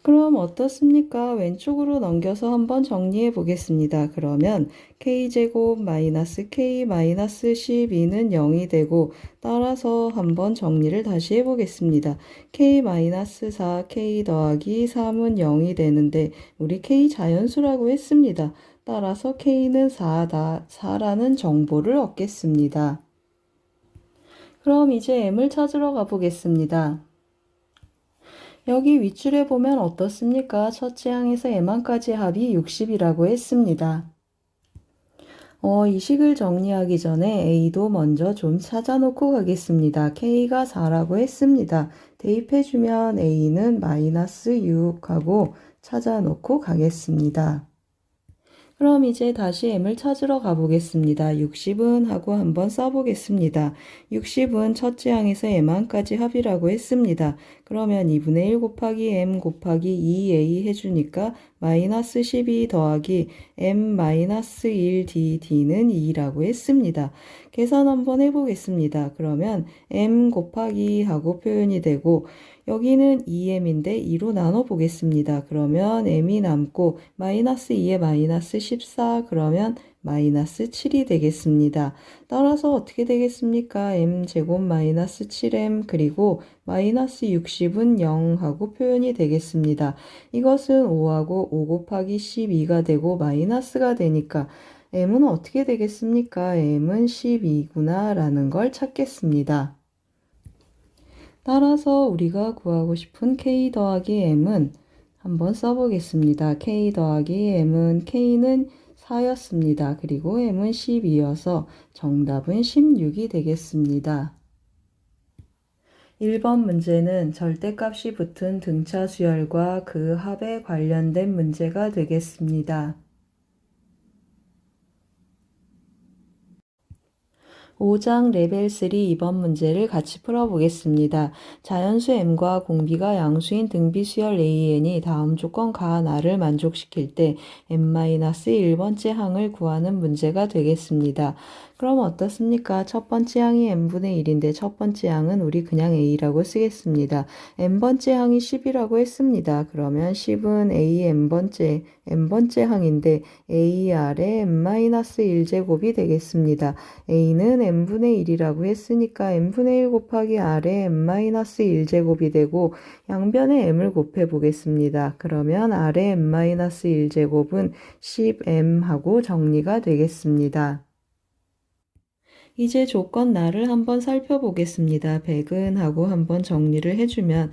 그럼 어떻습니까? 왼쪽으로 넘겨서 한번 정리해 보겠습니다. 그러면 k제곱 마이너스 k 마이너스 12는 0이 되고 따라서 한번 정리를 다시 해보겠습니다. k 마이너스 4 k 더하기 3은 0이 되는데 우리 k 자연수라고 했습니다. 따라서 k는 4라는 정보를 얻겠습니다. 그럼 이제 m을 찾으러 가보겠습니다. 여기 윗줄에 보면 어떻습니까? 첫째 항에서 m항까지 합이 60이라고 했습니다. 이 식을 정리하기 전에 a도 먼저 좀 찾아놓고 가겠습니다. k가 4라고 했습니다. 대입해주면 a는 마이너스 6하고 찾아놓고 가겠습니다. 그럼 이제 다시 m을 찾으러 가보겠습니다. 60은 하고 한번 써보겠습니다. 60은 첫째 항에서 m항까지 합이라고 했습니다. 그러면 2분의 1 곱하기 m 곱하기 2a 해주니까 마이너스 12 더하기 m 마이너스 1d는 2라고 했습니다. 계산 한번 해보겠습니다. 그러면 m 곱하기 하고 표현이 되고 여기는 2m인데 2로 나눠보겠습니다. 그러면 m이 남고 마이너스 2에 마이너스 14 그러면 마이너스 7이 되겠습니다. 따라서 어떻게 되겠습니까? m제곱 마이너스 7m 그리고 마이너스 60은 0 하고 표현이 되겠습니다. 이것은 5하고 5 곱하기 12가 되고 마이너스가 되니까 m은 어떻게 되겠습니까? m은 12구나 라는 걸 찾겠습니다. 따라서 우리가 구하고 싶은 k 더하기 m은 한번 써보겠습니다. k 더하기 m은 k는 4였습니다. 그리고 m은 12여서 정답은 16이 되겠습니다. 1번 문제는 절대값이 붙은 등차 수열과 그 합에 관련된 문제가 되겠습니다. 5장 레벨 3 2번 문제를 같이 풀어보겠습니다. 자연수 m과 공비가 양수인 등비수열 an이 다음 조건 가한 r을 만족시킬 때 m-1번째 항을 구하는 문제가 되겠습니다. 그럼 어떻습니까? 첫 번째 항이 n분의 1인데 첫 번째 항은 우리 그냥 a라고 쓰겠습니다. n번째 항이 10이라고 했습니다. 그러면 10은 a n번째 항인데 a 아래 n-1제곱이 되겠습니다. a는 n분의 1이라고 했으니까 n분의 1 곱하기 r에 n-1제곱이 되고 양변에 m을 곱해 보겠습니다. 그러면 r에 n-1제곱은 10m 하고 정리가 되겠습니다. 이제 조건 나를 한번 살펴보겠습니다. 100은 하고 한번 정리를 해주면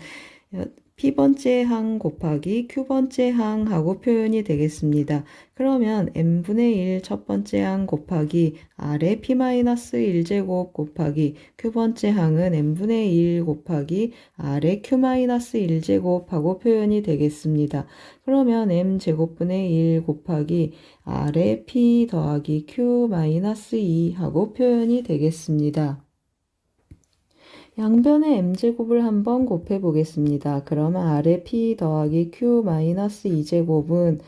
p번째 항 곱하기 q번째 항 하고 표현이 되겠습니다. 그러면 n분의 1 첫번째 항 곱하기 r의 p-1제곱 곱하기 q번째 항은 n분의 1 곱하기 r의 q-1제곱 하고 표현이 되겠습니다. 그러면 m제곱분의 1 곱하기 r의 p 더하기 q-2 하고 표현이 되겠습니다. 양변의 m제곱을 한번 곱해 보겠습니다. 그러면 r의 p 더하기 q-2제곱은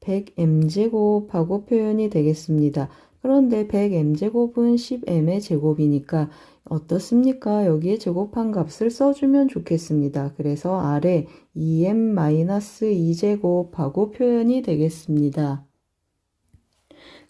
100m제곱하고 표현이 되겠습니다. 그런데 100m제곱은 10m의 제곱이니까 어떻습니까? 여기에 제곱한 값을 써주면 좋겠습니다. 그래서 r에 2m-2제곱하고 표현이 되겠습니다.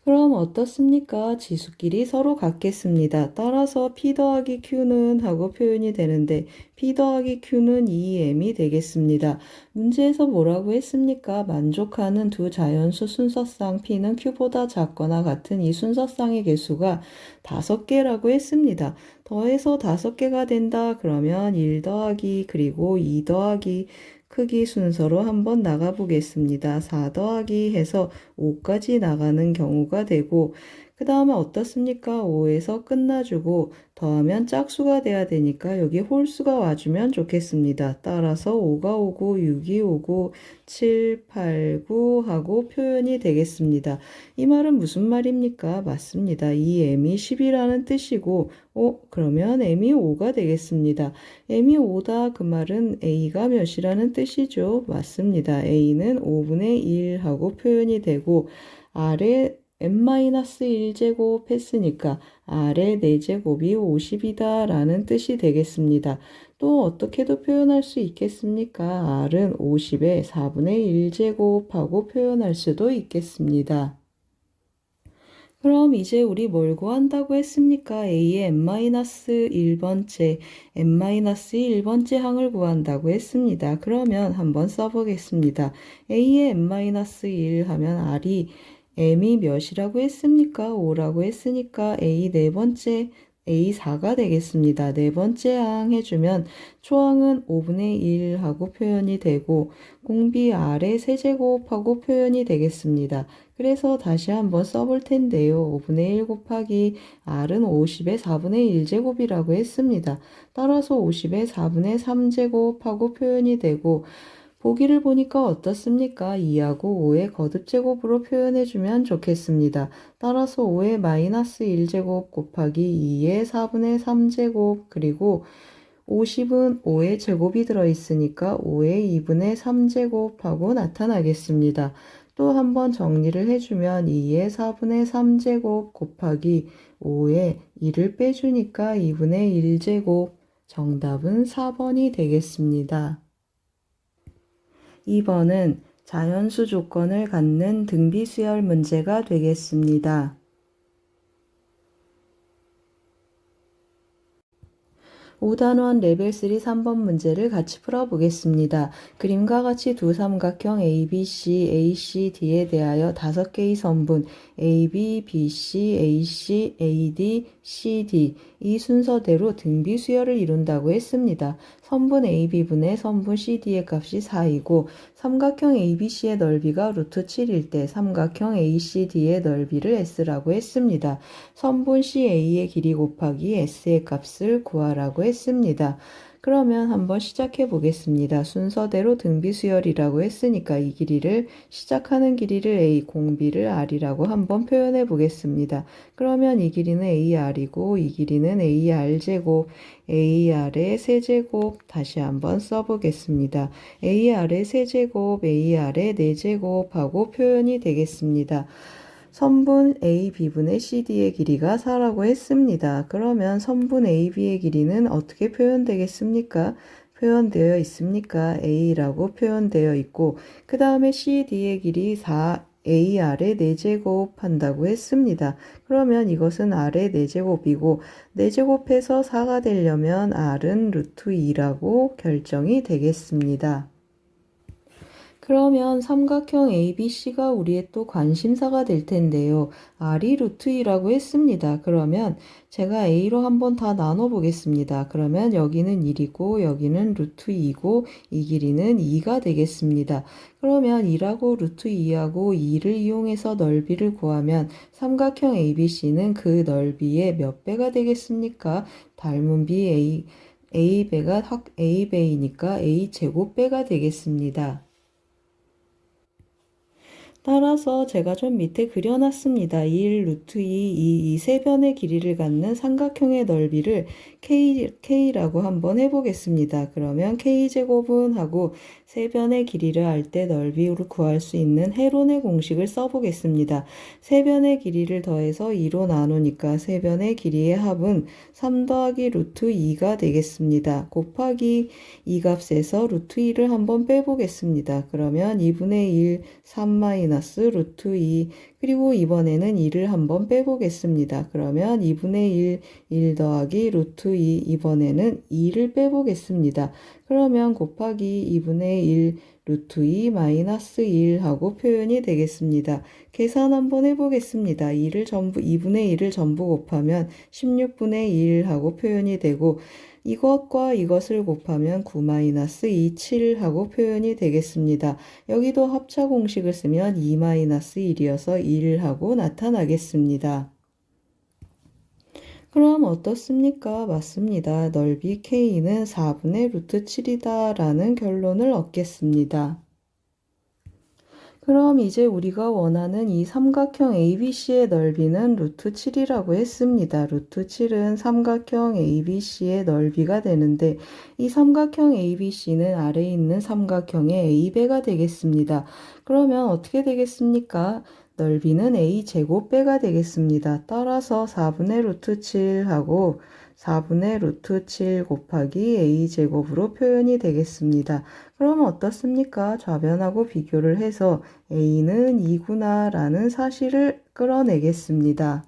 그럼 어떻습니까? 지수끼리 서로 같겠습니다. 따라서 p 더하기 q는 하고 표현이 되는데 p 더하기 q는 2m이 되겠습니다. 문제에서 뭐라고 했습니까? 만족하는 두 자연수 순서쌍 p는 q보다 작거나 같은 이 순서쌍의 개수가 5개라고 했습니다. 더해서 5개가 된다 그러면 1 더하기 그리고 2 더하기 크기 순서로 한번 나가 보겠습니다. 4 더하기 해서 5까지 나가는 경우가 되고 그 다음에 어떻습니까? 5에서 끝나주고 더하면 짝수가 돼야 되니까 여기 홀수가 와주면 좋겠습니다. 따라서 5가 오고 6이 오고 7, 8, 9 하고 표현이 되겠습니다. 이 말은 무슨 말입니까? 맞습니다. 이 m이 10이라는 뜻이고 그러면 m이 5가 되겠습니다. m이 5다 그 말은 a가 몇이라는 뜻이죠. 맞습니다. a는 5분의 1 하고 표현이 되고 아래 n-1제곱 했으니까 r의 4제곱이 50이다 라는 뜻이 되겠습니다. 또 어떻게도 표현할 수 있겠습니까? r은 50의 4분의 1제곱 하고 표현할 수도 있겠습니다. 그럼 이제 우리 뭘 구한다고 했습니까? a의 n-1번째, n-1번째 항을 구한다고 했습니다. 그러면 한번 써보겠습니다. a의 n-1 하면 r이 m이 몇이라고 했습니까? 5라고 했으니까 a 네 번째, a4가 되겠습니다. 네 번째 항 해주면 초항은 5분의 1 하고 표현이 되고 공비 r의 세제곱하고 표현이 되겠습니다. 그래서 다시 한번 써볼 텐데요. 5분의 1 곱하기 r은 50의 4분의 1제곱이라고 했습니다. 따라서 50의 4분의 3제곱하고 표현이 되고 보기를 보니까 어떻습니까? 2하고 5의 거듭제곱으로 표현해주면 좋겠습니다. 따라서 5의 마이너스 1제곱 곱하기 2의 4분의 3제곱 그리고 50은 5의 제곱이 들어있으니까 5의 2분의 3제곱하고 나타나겠습니다. 또 한번 정리를 해주면 2의 4분의 3제곱 곱하기 5의 2를 빼주니까 2분의 1제곱 정답은 4번이 되겠습니다. 2번은 자연수 조건을 갖는 등비수열 문제가 되겠습니다. 5단원 레벨 3 3번 문제를 같이 풀어보겠습니다. 그림과 같이 두 삼각형 ABC, ACD에 대하여 5개의 선분 AB, BC, AC, AD, CD 이 순서대로 등비수열을 이룬다고 했습니다. 선분 AB분의 선분 CD의 값이 4이고 삼각형 ABC의 넓이가 루트 7일 때 삼각형 ACD의 넓이를 S라고 했습니다. 선분 CA의 길이 곱하기 S의 값을 구하라고 했습니다. 그러면 한번 시작해 보겠습니다. 순서대로 등비수열이라고 했으니까 이 길이를 시작하는 길이를 A, 공비를 R이라고 한번 표현해 보겠습니다. 그러면 이 길이는 AR이고 이 길이는 AR제곱, AR의 세제곱 다시 한번 써보겠습니다. AR의 세제곱, AR의 4제곱 하고 표현이 되겠습니다. 선분 AB분의 CD의 길이가 4라고 했습니다. 그러면 선분 AB의 길이는 어떻게 표현되겠습니까? 표현되어 있습니까? A라고 표현되어 있고 그 다음에 CD의 길이 4 AR의 4제곱 한다고 했습니다. 그러면 이것은 R의 4제곱이고 4제곱해서 4가 되려면 R은 루트 2라고 결정이 되겠습니다. 그러면 삼각형 ABC가 우리의 또 관심사가 될 텐데요. R이 루트 2라고 했습니다. 그러면 제가 A로 한번 다 나눠 보겠습니다. 그러면 여기는 1이고 여기는 루트 2고 이 길이는 2가 되겠습니다. 그러면 1하고 루트 2하고 2를 이용해서 넓이를 구하면 삼각형 ABC는 그 넓이의 몇 배가 되겠습니까? 닮은비 A배가 A배이니까 A제곱배가 되겠습니다. 따라서 제가 좀 밑에 그려놨습니다. 1, 루트 2, 이 세 변의 길이를 갖는 삼각형의 넓이를 K라고 한번 해보겠습니다. 그러면 K제곱은 하고 세 변의 길이를 할 때 넓이를 구할 수 있는 헤론의 공식을 써보겠습니다. 세 변의 길이를 더해서 2로 나누니까 세 변의 길이의 합은 3 더하기 루트 2가 되겠습니다. 곱하기 이 값에서 루트 2를 한번 빼보겠습니다. 그러면 2분의 1, 3 마이너스 루트 2 그리고 이번에는 2를 한번 빼보겠습니다. 그러면 2분의 1 더하기 루트 2 이번에는 2를 빼보겠습니다. 그러면 곱하기 2분의 1 루트 2 마이너스 1 하고 표현이 되겠습니다. 계산 한번 해보겠습니다. 2분의 1을 전부 곱하면 16분의 1 하고 표현이 되고 이것과 이것을 곱하면 9-2, 7 하고 표현이 되겠습니다. 여기도 합차 공식을 쓰면 2-1이어서 1 하고 나타나겠습니다. 그럼 어떻습니까? 맞습니다. 넓이 K는 4분의 루트 7이다 라는 결론을 얻겠습니다. 그럼 이제 우리가 원하는 이 삼각형 ABC의 넓이는 루트 7이라고 했습니다. 루트 7은 삼각형 ABC의 넓이가 되는데 이 삼각형 ABC는 아래에 있는 삼각형의 A배가 되겠습니다. 그러면 어떻게 되겠습니까? 넓이는 A제곱배가 되겠습니다. 따라서 4분의 루트 7하고 4분의 루트 7 곱하기 A제곱으로 표현이 되겠습니다. 그럼 어떻습니까? 좌변하고 비교를 해서 A는 2구나 라는 사실을 끌어내겠습니다.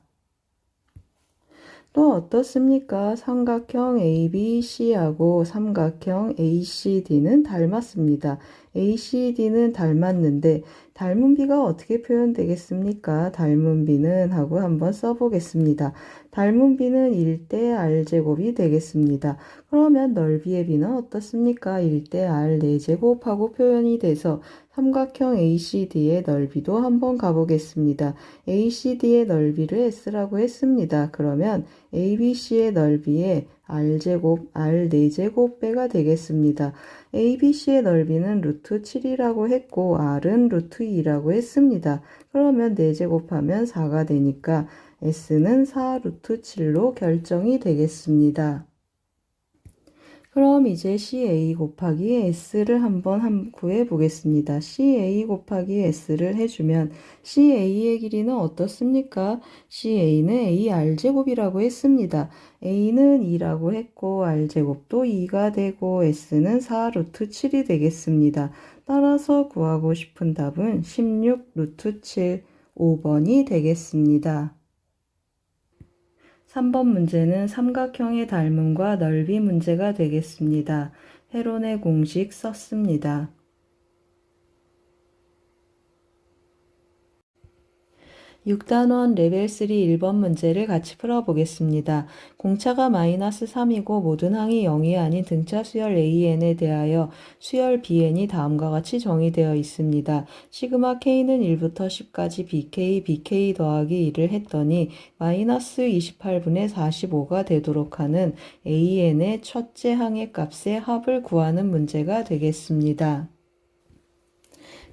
또 어떻습니까? 삼각형 ABC하고 삼각형 ACD는 닮았습니다. ACD는 닮았는데 닮은 비가 어떻게 표현되겠습니까? 닮은 비는 하고 한번 써보겠습니다. 닮은 비는 1대 R제곱이 되겠습니다. 그러면 넓이의 비는 어떻습니까? 1대 R 4제곱하고 표현이 돼서 삼각형 ACD의 넓이도 한번 가보겠습니다. ACD의 넓이를 S라고 했습니다. 그러면 ABC의 넓이에 R제곱, R 4제곱배가 되겠습니다. ABC의 넓이는 루트 7이라고 했고 R은 루트 2라고 했습니다. 그러면 4제곱하면 4가 되니까 S는 4 루트 7로 결정이 되겠습니다. 그럼 이제 CA 곱하기 S를 한번 구해 보겠습니다. CA 곱하기 S를 해주면 CA의 길이는 어떻습니까? CA는 AR제곱이라고 했습니다. A는 2라고 했고 R제곱도 2가 되고 S는 4 루트 7이 되겠습니다. 따라서 구하고 싶은 답은 16 루트 7, 5번이 되겠습니다. 3번 문제는 삼각형의 닮음과 넓이 문제가 되겠습니다. 헤론의 공식 썼습니다. 6단원 레벨 3 1번 문제를 같이 풀어보겠습니다. 공차가 마이너스 3이고 모든 항이 0이 아닌 등차 수열 AN에 대하여 수열 BN이 다음과 같이 정의되어 있습니다. 시그마 K는 1부터 10까지 BK 더하기 1을 했더니 마이너스 28분의 45가 되도록 하는 AN의 첫째 항의 값의 합을 구하는 문제가 되겠습니다.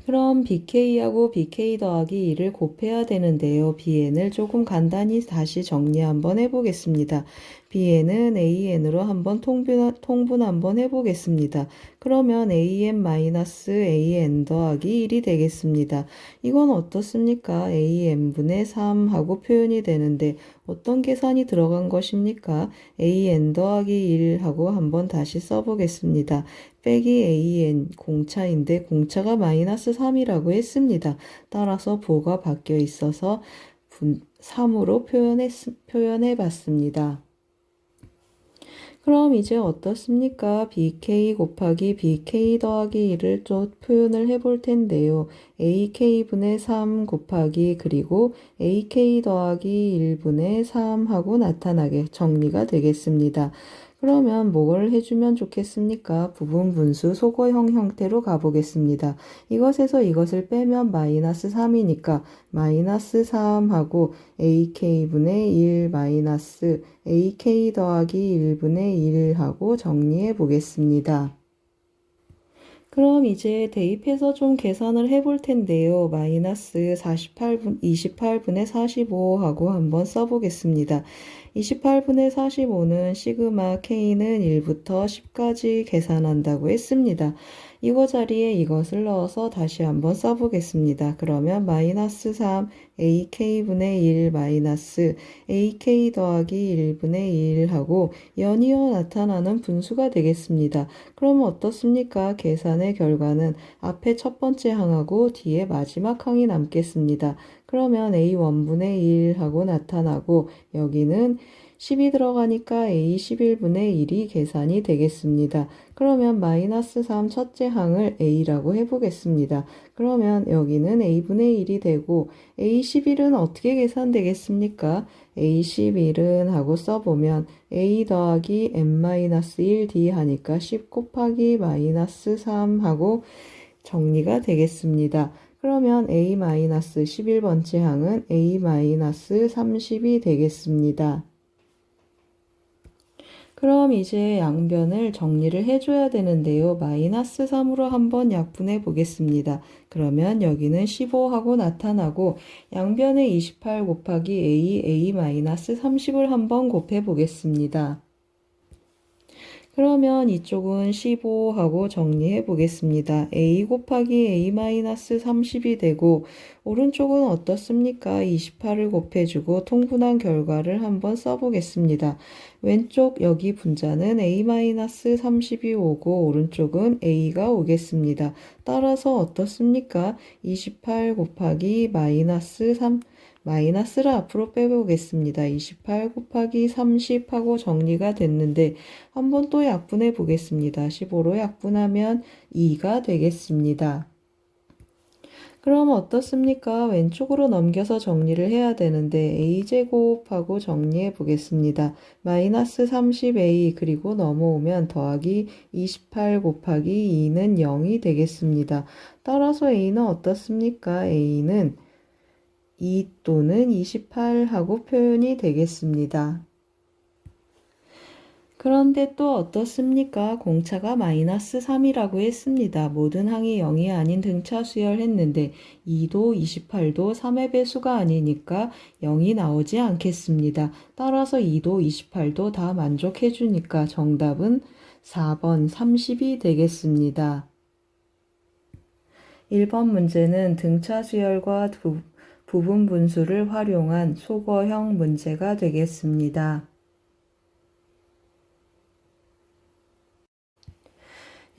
그럼 BK하고 BK 더하기 2를 곱해야 되는데요. BN을 조금 간단히 다시 정리 한번 해보겠습니다. BN은 AN으로 한번 통분 한번 해보겠습니다. 그러면 AN-AN 더하기 1이 되겠습니다. 이건 어떻습니까? AN분의 3하고 표현이 되는데 어떤 계산이 들어간 것입니까? AN 더하기 1하고 한번 다시 써보겠습니다. 빼기 AN 공차인데 공차가 마이너스 3이라고 했습니다. 따라서 보가 바뀌어 있어서 3으로 표현해 봤습니다. 그럼 이제 어떻습니까? BK 곱하기 BK 더하기 1을 또 표현을 해볼 텐데요. AK분의 3 곱하기 그리고 AK 더하기 1분의 3 하고 나타나게 정리가 되겠습니다. 그러면 뭘 해주면 좋겠습니까? 부분 분수 소거형 형태로 가보겠습니다. 이것에서 이것을 빼면 마이너스 3이니까 마이너스 3하고 AK분의 1 마이너스 AK 더하기 1분의 1하고 정리해 보겠습니다. 그럼 이제 대입해서 좀 계산을 해볼 텐데요. 마이너스 28분의 45하고 한번 써보겠습니다. 28분의 45는 시그마 K는 1부터 10까지 계산한다고 했습니다. 이거 자리에 이것을 넣어서 다시 한번 써보겠습니다. 그러면 마이너스 3 AK분의 1 마이너스 AK 더하기 1분의 1 하고 연이어 나타나는 분수가 되겠습니다. 그럼 어떻습니까? 계산의 결과는 앞에 첫 번째 항하고 뒤에 마지막 항이 남겠습니다. 그러면 A1분의 1 하고 나타나고 여기는 10이 들어가니까 A11분의 1이 계산이 되겠습니다. 그러면 마이너스 3 첫째 항을 A라고 해보겠습니다. 그러면 여기는 A분의 1이 되고 A11은 어떻게 계산되겠습니까? A11은 하고 써보면 A 더하기 N-1D 하니까 10 곱하기 마이너스 3 하고 정리가 되겠습니다. 그러면 A-11번째 항은 A-30이 되겠습니다. 그럼 이제 양변을 정리를 해줘야 되는데요. 마이너스 3으로 한번 약분해 보겠습니다. 그러면 여기는 15하고 나타나고 양변에 28 곱하기 A 마이너스 30을 한번 곱해 보겠습니다. 그러면 이쪽은 15하고 정리해 보겠습니다. A 곱하기 A-30이 되고 오른쪽은 어떻습니까? 28을 곱해주고 통분한 결과를 한번 써보겠습니다. 왼쪽 여기 분자는 A-30이 오고 오른쪽은 A가 오겠습니다. 따라서 어떻습니까? 28 곱하기 마이너스 3 마이너스를 앞으로 빼보겠습니다. 28 곱하기 30 하고 정리가 됐는데 한번 또 약분해 보겠습니다. 15로 약분하면 2가 되겠습니다. 그럼 어떻습니까? 왼쪽으로 넘겨서 정리를 해야 되는데 a제곱하고 정리해 보겠습니다. 마이너스 30a 그리고 넘어오면 더하기 28 곱하기 2는 0이 되겠습니다. 따라서 a는 어떻습니까? a는 2 또는 28하고 표현이 되겠습니다. 그런데 또 어떻습니까? 공차가 마이너스 3이라고 했습니다. 모든 항이 0이 아닌 등차 수열했는데 2도 28도 3의 배수가 아니니까 0이 나오지 않겠습니다. 따라서 2도 28도 다 만족해 주니까 정답은 4번 30이 되겠습니다. 1번 문제는 등차 수열과 부분 분수를 활용한 소거형 문제가 되겠습니다.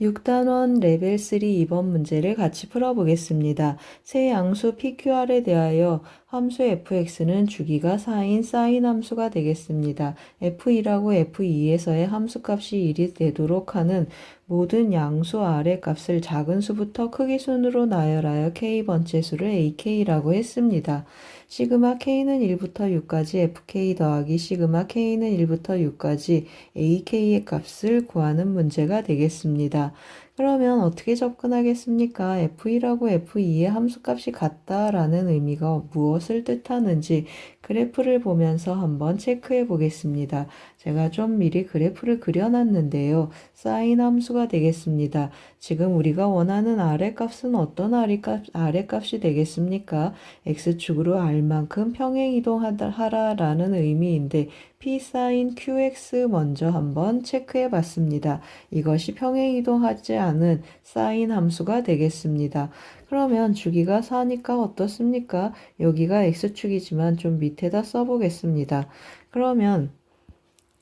6단원 레벨 3 2번 문제를 같이 풀어보겠습니다. 세 양수 PQR에 대하여 함수 fx는 주기가 4인 사인 함수가 되겠습니다. f1하고 f2에서의 함수값이 1이 되도록 하는 모든 양수 R의 값을 작은 수부터 크기 순으로 나열하여 k번째 수를 ak라고 했습니다. 시그마 k는 1부터 6까지 fk 더하기 시그마 k는 1부터 6까지 ak의 값을 구하는 문제가 되겠습니다. 그러면 어떻게 접근하겠습니까? f1하고 f2의 함수값이 같다라는 의미가 무엇을 뜻하는지 그래프를 보면서 한번 체크해 보겠습니다. 제가 좀 미리 그래프를 그려놨는데요. 사인 함수가 되겠습니다. 지금 우리가 원하는 R값은 어떤 R값이 되겠습니까? X축으로 R만큼 평행이동하라라는 의미인데 P 사인 QX 먼저 한번 체크해 봤습니다. 이것이 평행이동하지 않은 사인 함수가 되겠습니다. 그러면 주기가 4니까 어떻습니까? 여기가 X축이지만 좀 밑에다 써보겠습니다. 그러면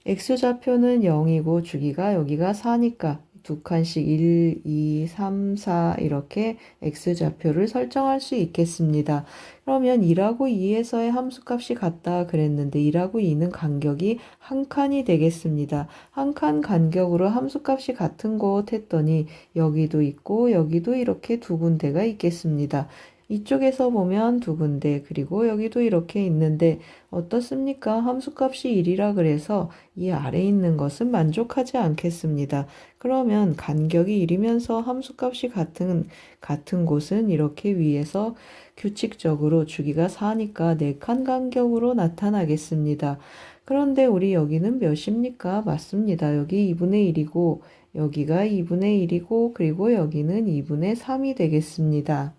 X좌표는 0이고 주기가 여기가 4니까 두 칸씩 1, 2, 3, 4 이렇게 X좌표를 설정할 수 있겠습니다. 그러면 1하고 2에서의 함수값이 같다 그랬는데 1하고 2는 간격이 한 칸이 되겠습니다. 한 칸 간격으로 함수값이 같은 곳 했더니 여기도 있고 여기도 이렇게 두 군데가 있겠습니다. 이쪽에서 보면 두 군데 그리고 여기도 이렇게 있는데 어떻습니까? 함수값이 1이라 그래서 이 아래에 있는 것은 만족하지 않겠습니다. 그러면 간격이 1이면서 함수값이 같은 곳은 이렇게 위에서 규칙적으로 주기가 4니까 4칸 간격으로 나타나겠습니다. 그런데 우리 여기는 몇입니까? 맞습니다. 여기 2분의 1이고 여기가 2분의 1이고 그리고 여기는 2분의 3이 되겠습니다.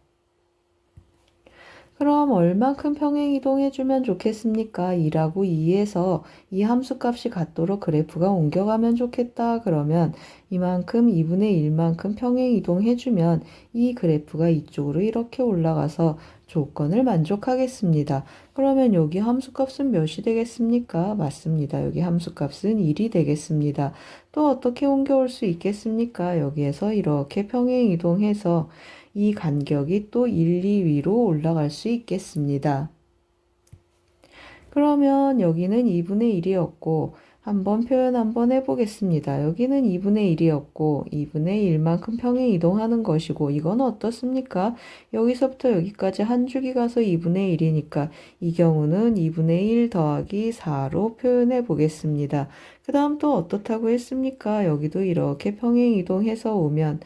그럼 얼만큼 평행이동해주면 좋겠습니까? 2라고 2에서 이 함수값이 같도록 그래프가 옮겨가면 좋겠다. 그러면 이만큼 2분의 1만큼 평행이동해주면 이 그래프가 이쪽으로 이렇게 올라가서 조건을 만족하겠습니다. 그러면 여기 함수값은 몇이 되겠습니까? 맞습니다. 여기 함수값은 1이 되겠습니다. 또 어떻게 옮겨올 수 있겠습니까? 여기에서 이렇게 평행이동해서 이 간격이 또 1, 2위로 올라갈 수 있겠습니다. 그러면 여기는 2분의 1이었고 한번 표현 한번 해보겠습니다. 여기는 2분의 1이었고 2분의 1만큼 평행 이동하는 것이고 이건 어떻습니까? 여기서부터 여기까지 한 주기 가서 2분의 1이니까 이 경우는 2분의 1 더하기 4로 표현해 보겠습니다. 그 다음 또 어떻다고 했습니까? 여기도 이렇게 평행 이동해서 오면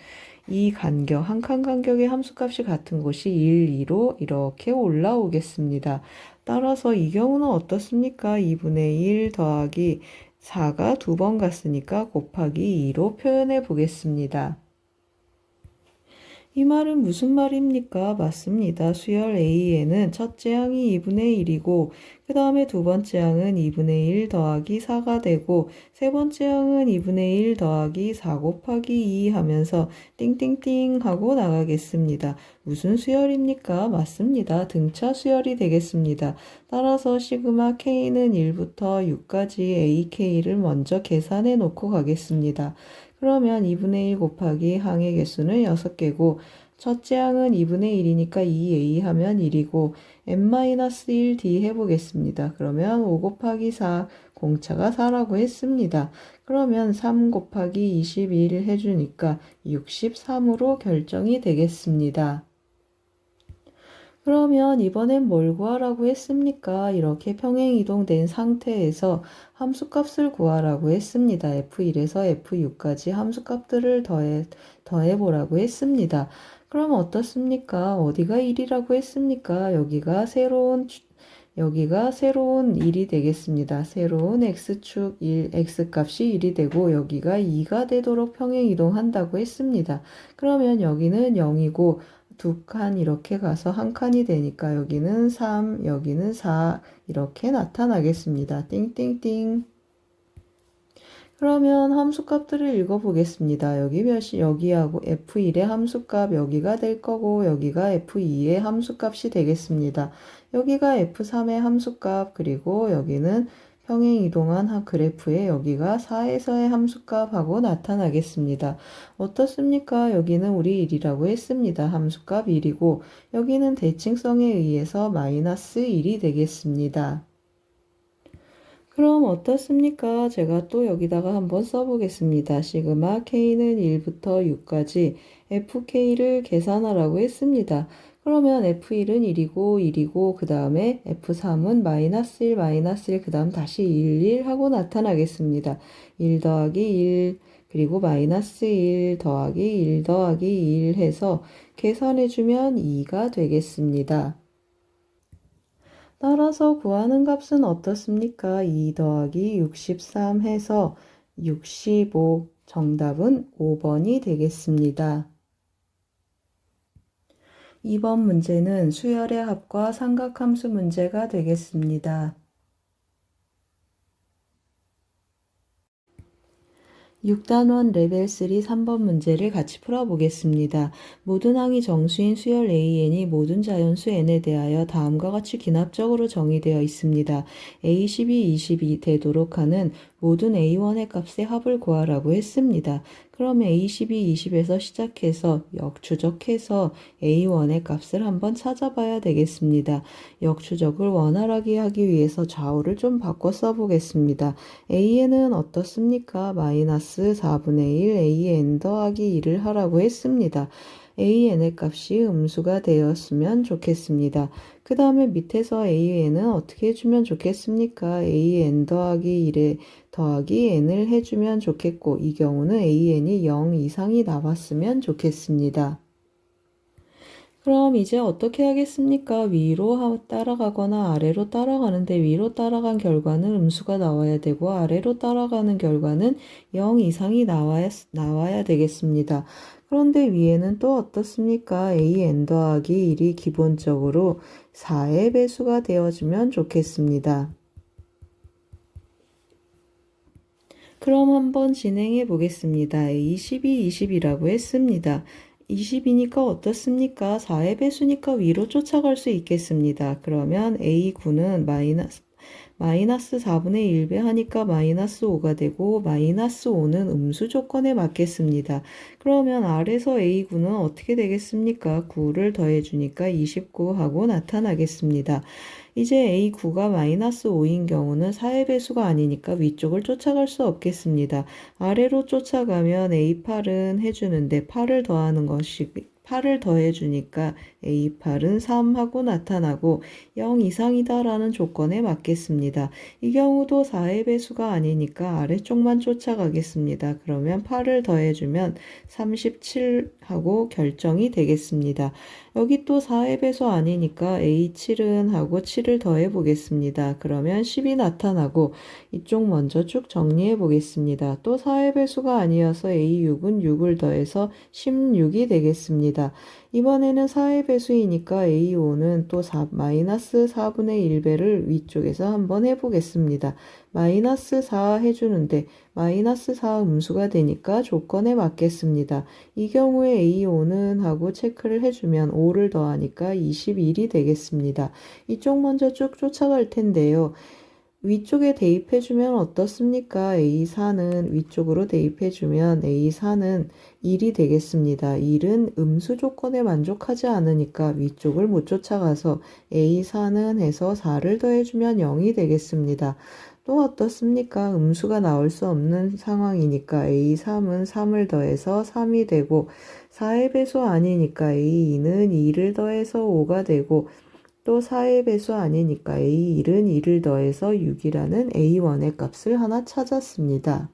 이 간격, 한 칸 간격의 함수값이 같은 곳이 1, 2로 이렇게 올라오겠습니다. 따라서 이 경우는 어떻습니까? 2분의 1 더하기 4가 두 번 갔으니까 곱하기 2로 표현해 보겠습니다. 이 말은 무슨 말입니까? 맞습니다. 수열 A에는 첫째 항이 2분의 1이고 그 다음에 두 번째 항은 2분의 1 더하기 4가 되고 세 번째 항은 2분의 1 더하기 4 곱하기 2 하면서 띵띵띵 하고 나가겠습니다. 무슨 수열입니까? 맞습니다. 등차 수열이 되겠습니다. 따라서 시그마 K는 1부터 6까지 AK를 먼저 계산해 놓고 가겠습니다. 그러면 2분의 1 곱하기 항의 개수는 6개고 첫째 항은 2분의 1이니까 2a 하면 1이고 n-1d 해보겠습니다. 그러면 5 곱하기 4 공차가 4라고 했습니다. 그러면 3 곱하기 21 해주니까 63으로 결정이 되겠습니다. 그러면 이번엔 뭘 구하라고 했습니까? 이렇게 평행이동된 상태에서 함수값을 구하라고 했습니다. F1에서 F6까지 함수값들을 더해보라고 했습니다. 그럼 어떻습니까? 어디가 1이라고 했습니까? 여기가 새로운 1이 되겠습니다. 새로운 x축 1, x값이 1이 되고 여기가 2가 되도록 평행이동한다고 했습니다. 그러면 여기는 0이고 두 칸 이렇게 가서 한 칸이 되니까 여기는 3, 여기는 4 이렇게 나타나겠습니다. 띵띵띵. 그러면 함수값들을 읽어보겠습니다. 여기하고 F1의 함수값 여기가 될 거고 여기가 F2의 함수값이 되겠습니다. 여기가 F3의 함수값 그리고 여기는 평행이동한 그래프에 여기가 4에서의 함수값하고 나타나겠습니다. 어떻습니까? 여기는 우리 1이라고 했습니다. 함수값 1이고 여기는 대칭성에 의해서 마이너스 1이 되겠습니다. 그럼 어떻습니까? 제가 또 여기다가 한번 써보겠습니다. 시그마 K는 1부터 6까지 FK를 계산하라고 했습니다. 그러면 F1은 1이고 그 다음에 F3은 마이너스 1, 그 다음 다시 1 하고 나타나겠습니다. 1 더하기 1 그리고 마이너스 1 더하기 1 더하기 1 해서 계산해주면 2가 되겠습니다. 따라서 구하는 값은 어떻습니까? 2 더하기 63 해서 65, 정답은 5번이 되겠습니다. 2번 문제는 수열의 합과 삼각함수 문제가 되겠습니다. 6단원 레벨 3 3번 문제를 같이 풀어보겠습니다. 모든 항이 정수인 수열 AN이 모든 자연수 N에 대하여 다음과 같이 기납적으로 정의되어 있습니다. A12, 22 되도록 하는 모든 A1의 값의 합을 구하라고 했습니다. 그럼 A12, 20에서 시작해서 역추적해서 A1의 값을 한번 찾아봐야 되겠습니다. 역추적을 원활하게 하기 위해서 좌우를 좀 바꿔 써보겠습니다. AN은 어떻습니까? 마이너스 4분의 1 AN 더하기 2를 하라고 했습니다. AN의 값이 음수가 되었으면 좋겠습니다. 그 다음에 밑에서 AN은 어떻게 해주면 좋겠습니까? AN 더하기 1에 더하기 N을 해주면 좋겠고 이 경우는 AN이 0 이상이 나왔으면 좋겠습니다. 그럼 이제 어떻게 하겠습니까? 위로 따라가거나 아래로 따라가는데 위로 따라간 결과는 음수가 나와야 되고 아래로 따라가는 결과는 0 이상이 나와야 되겠습니다. 그런데 위에는 또 어떻습니까? AN 더하기 1이 기본적으로 4의 배수가 되어주면 좋겠습니다. 그럼 한번 진행해 보겠습니다. A12, 20이라고 했습니다. 20이니까 어떻습니까? 4의 배수니까 위로 쫓아갈 수 있겠습니다. 그러면 A9는 마이너스 4분의 1배 하니까 마이너스 5가 되고 마이너스 5는 음수 조건에 맞겠습니다. 그러면 아래서 A9는 어떻게 되겠습니까? 9를 더해주니까 29하고 나타나겠습니다. 이제 A9가 마이너스 5인 경우는 4의 배수가 아니니까 위쪽을 쫓아갈 수 없겠습니다. 아래로 쫓아가면 A8은 해주는데 8을 더하는 것이 8을 더해주니까 A8은 3하고 나타나고 0 이상이다라는 조건에 맞겠습니다. 이 경우도 4의 배수가 아니니까 아래쪽만 쫓아가겠습니다. 그러면 8을 더해주면 37하고 결정이 되겠습니다. 여기 또 4의 배수 아니니까 A7은 하고 7을 더해 보겠습니다. 그러면 10이 나타나고 이쪽 먼저 쭉 정리해 보겠습니다. 또 4의 배수가 아니어서 A6은 6을 더해서 16이 되겠습니다. 이번에는 4의 배수이니까 A5는 또 마이너스 4분의 1배를 위쪽에서 한번 해보겠습니다. 마이너스 4 해주는데 마이너스 4 음수가 되니까 조건에 맞겠습니다. 이 경우에 A5는 하고 체크를 해주면 5를 더하니까 21이 되겠습니다. 이쪽 먼저 쭉 쫓아갈 텐데요. 위쪽에 대입해주면 어떻습니까? A4는 위쪽으로 대입해주면 A4는 1이 되겠습니다. 1은 음수 조건에 만족하지 않으니까 위쪽을 못 쫓아가서 A4는 해서 4를 더해주면 0이 되겠습니다. 또 어떻습니까? 음수가 나올 수 없는 상황이니까 A3은 3을 더해서 3이 되고 4의 배수 아니니까 A2는 2를 더해서 5가 되고 또 4의 배수 아니니까 A1은 2를 더해서 6이라는 A1의 값을 하나 찾았습니다.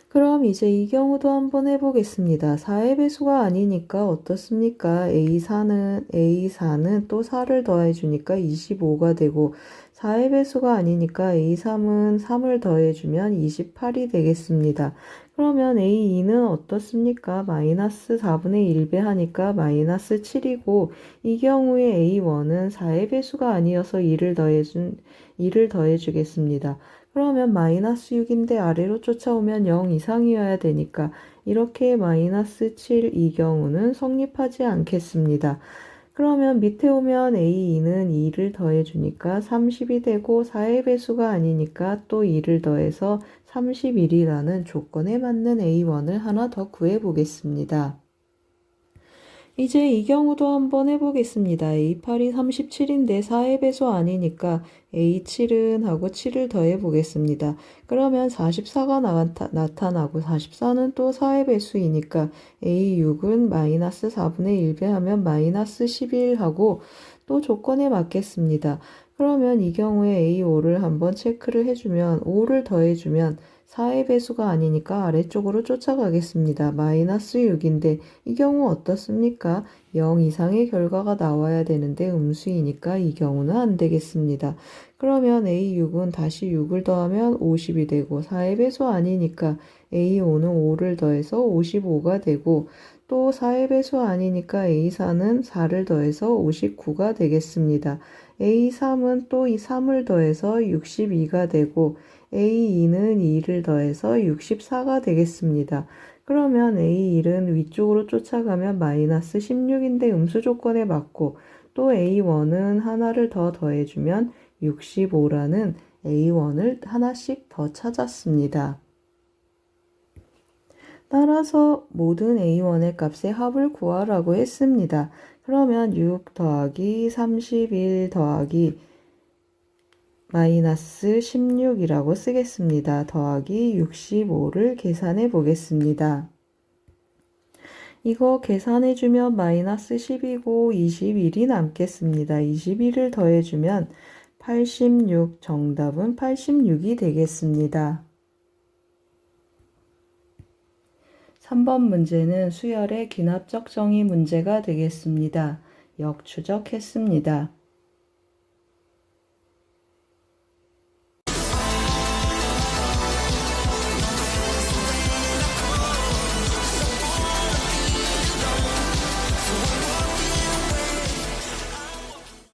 그럼 이제 이 경우도 한번 해보겠습니다. 4의 배수가 아니니까 어떻습니까? A4는 또 4를 더해주니까 25가 되고 4의 배수가 아니니까 A3은 3을 더해주면 28이 되겠습니다. 그러면 A2는 어떻습니까? 마이너스 4분의 1배 하니까 마이너스 7이고 이 경우에 A1은 4의 배수가 아니어서 2를 더해주겠습니다. 그러면 마이너스 6인데 아래로 쫓아오면 0 이상이어야 되니까 이렇게 마이너스 7 이 경우는 성립하지 않겠습니다. 그러면 밑에 오면 A2는 2를 더해주니까 30이 되고 4의 배수가 아니니까 또 2를 더해서 31이라는 조건에 맞는 A1을 하나 더 구해 보겠습니다. 이제 이 경우도 한번 해보겠습니다. A8이 37인데 4의 배수 아니니까 A7은 하고 7을 더해 보겠습니다. 그러면 44가 나타나고 44는 또 4의 배수이니까 A6은 마이너스 4분의 1배 하면 마이너스 11 하고 또 조건에 맞겠습니다. 그러면 이 경우에 A5를 한번 체크를 해주면 5를 더해주면 4의 배수가 아니니까 아래쪽으로 쫓아가겠습니다. 마이너스 6인데 이 경우 어떻습니까? 0 이상의 결과가 나와야 되는데 음수이니까 이 경우는 안 되겠습니다. 그러면 A6은 다시 6을 더하면 50이 되고 4의 배수 아니니까 A5는 5를 더해서 55가 되고 또 4의 배수 아니니까 A4는 4를 더해서 59가 되겠습니다. A3은 또 이 3을 더해서 62가 되고 A2는 2를 더해서 64가 되겠습니다. 그러면 A1은 위쪽으로 쫓아가면 마이너스 16인데 음수 조건에 맞고 또 A1은 하나를 더 더해주면 65라는 A1을 하나씩 더 찾았습니다. 따라서 모든 A1의 값의 합을 구하라고 했습니다. 그러면 6 더하기 31 더하기 마이너스 16이라고 쓰겠습니다. 더하기 65를 계산해 보겠습니다. 이거 계산해주면 마이너스 10이고 21이 남겠습니다. 21을 더해주면 86, 정답은 86이 되겠습니다. 3번 문제는 수열의 기납적 정의 문제가 되겠습니다. 역추적했습니다.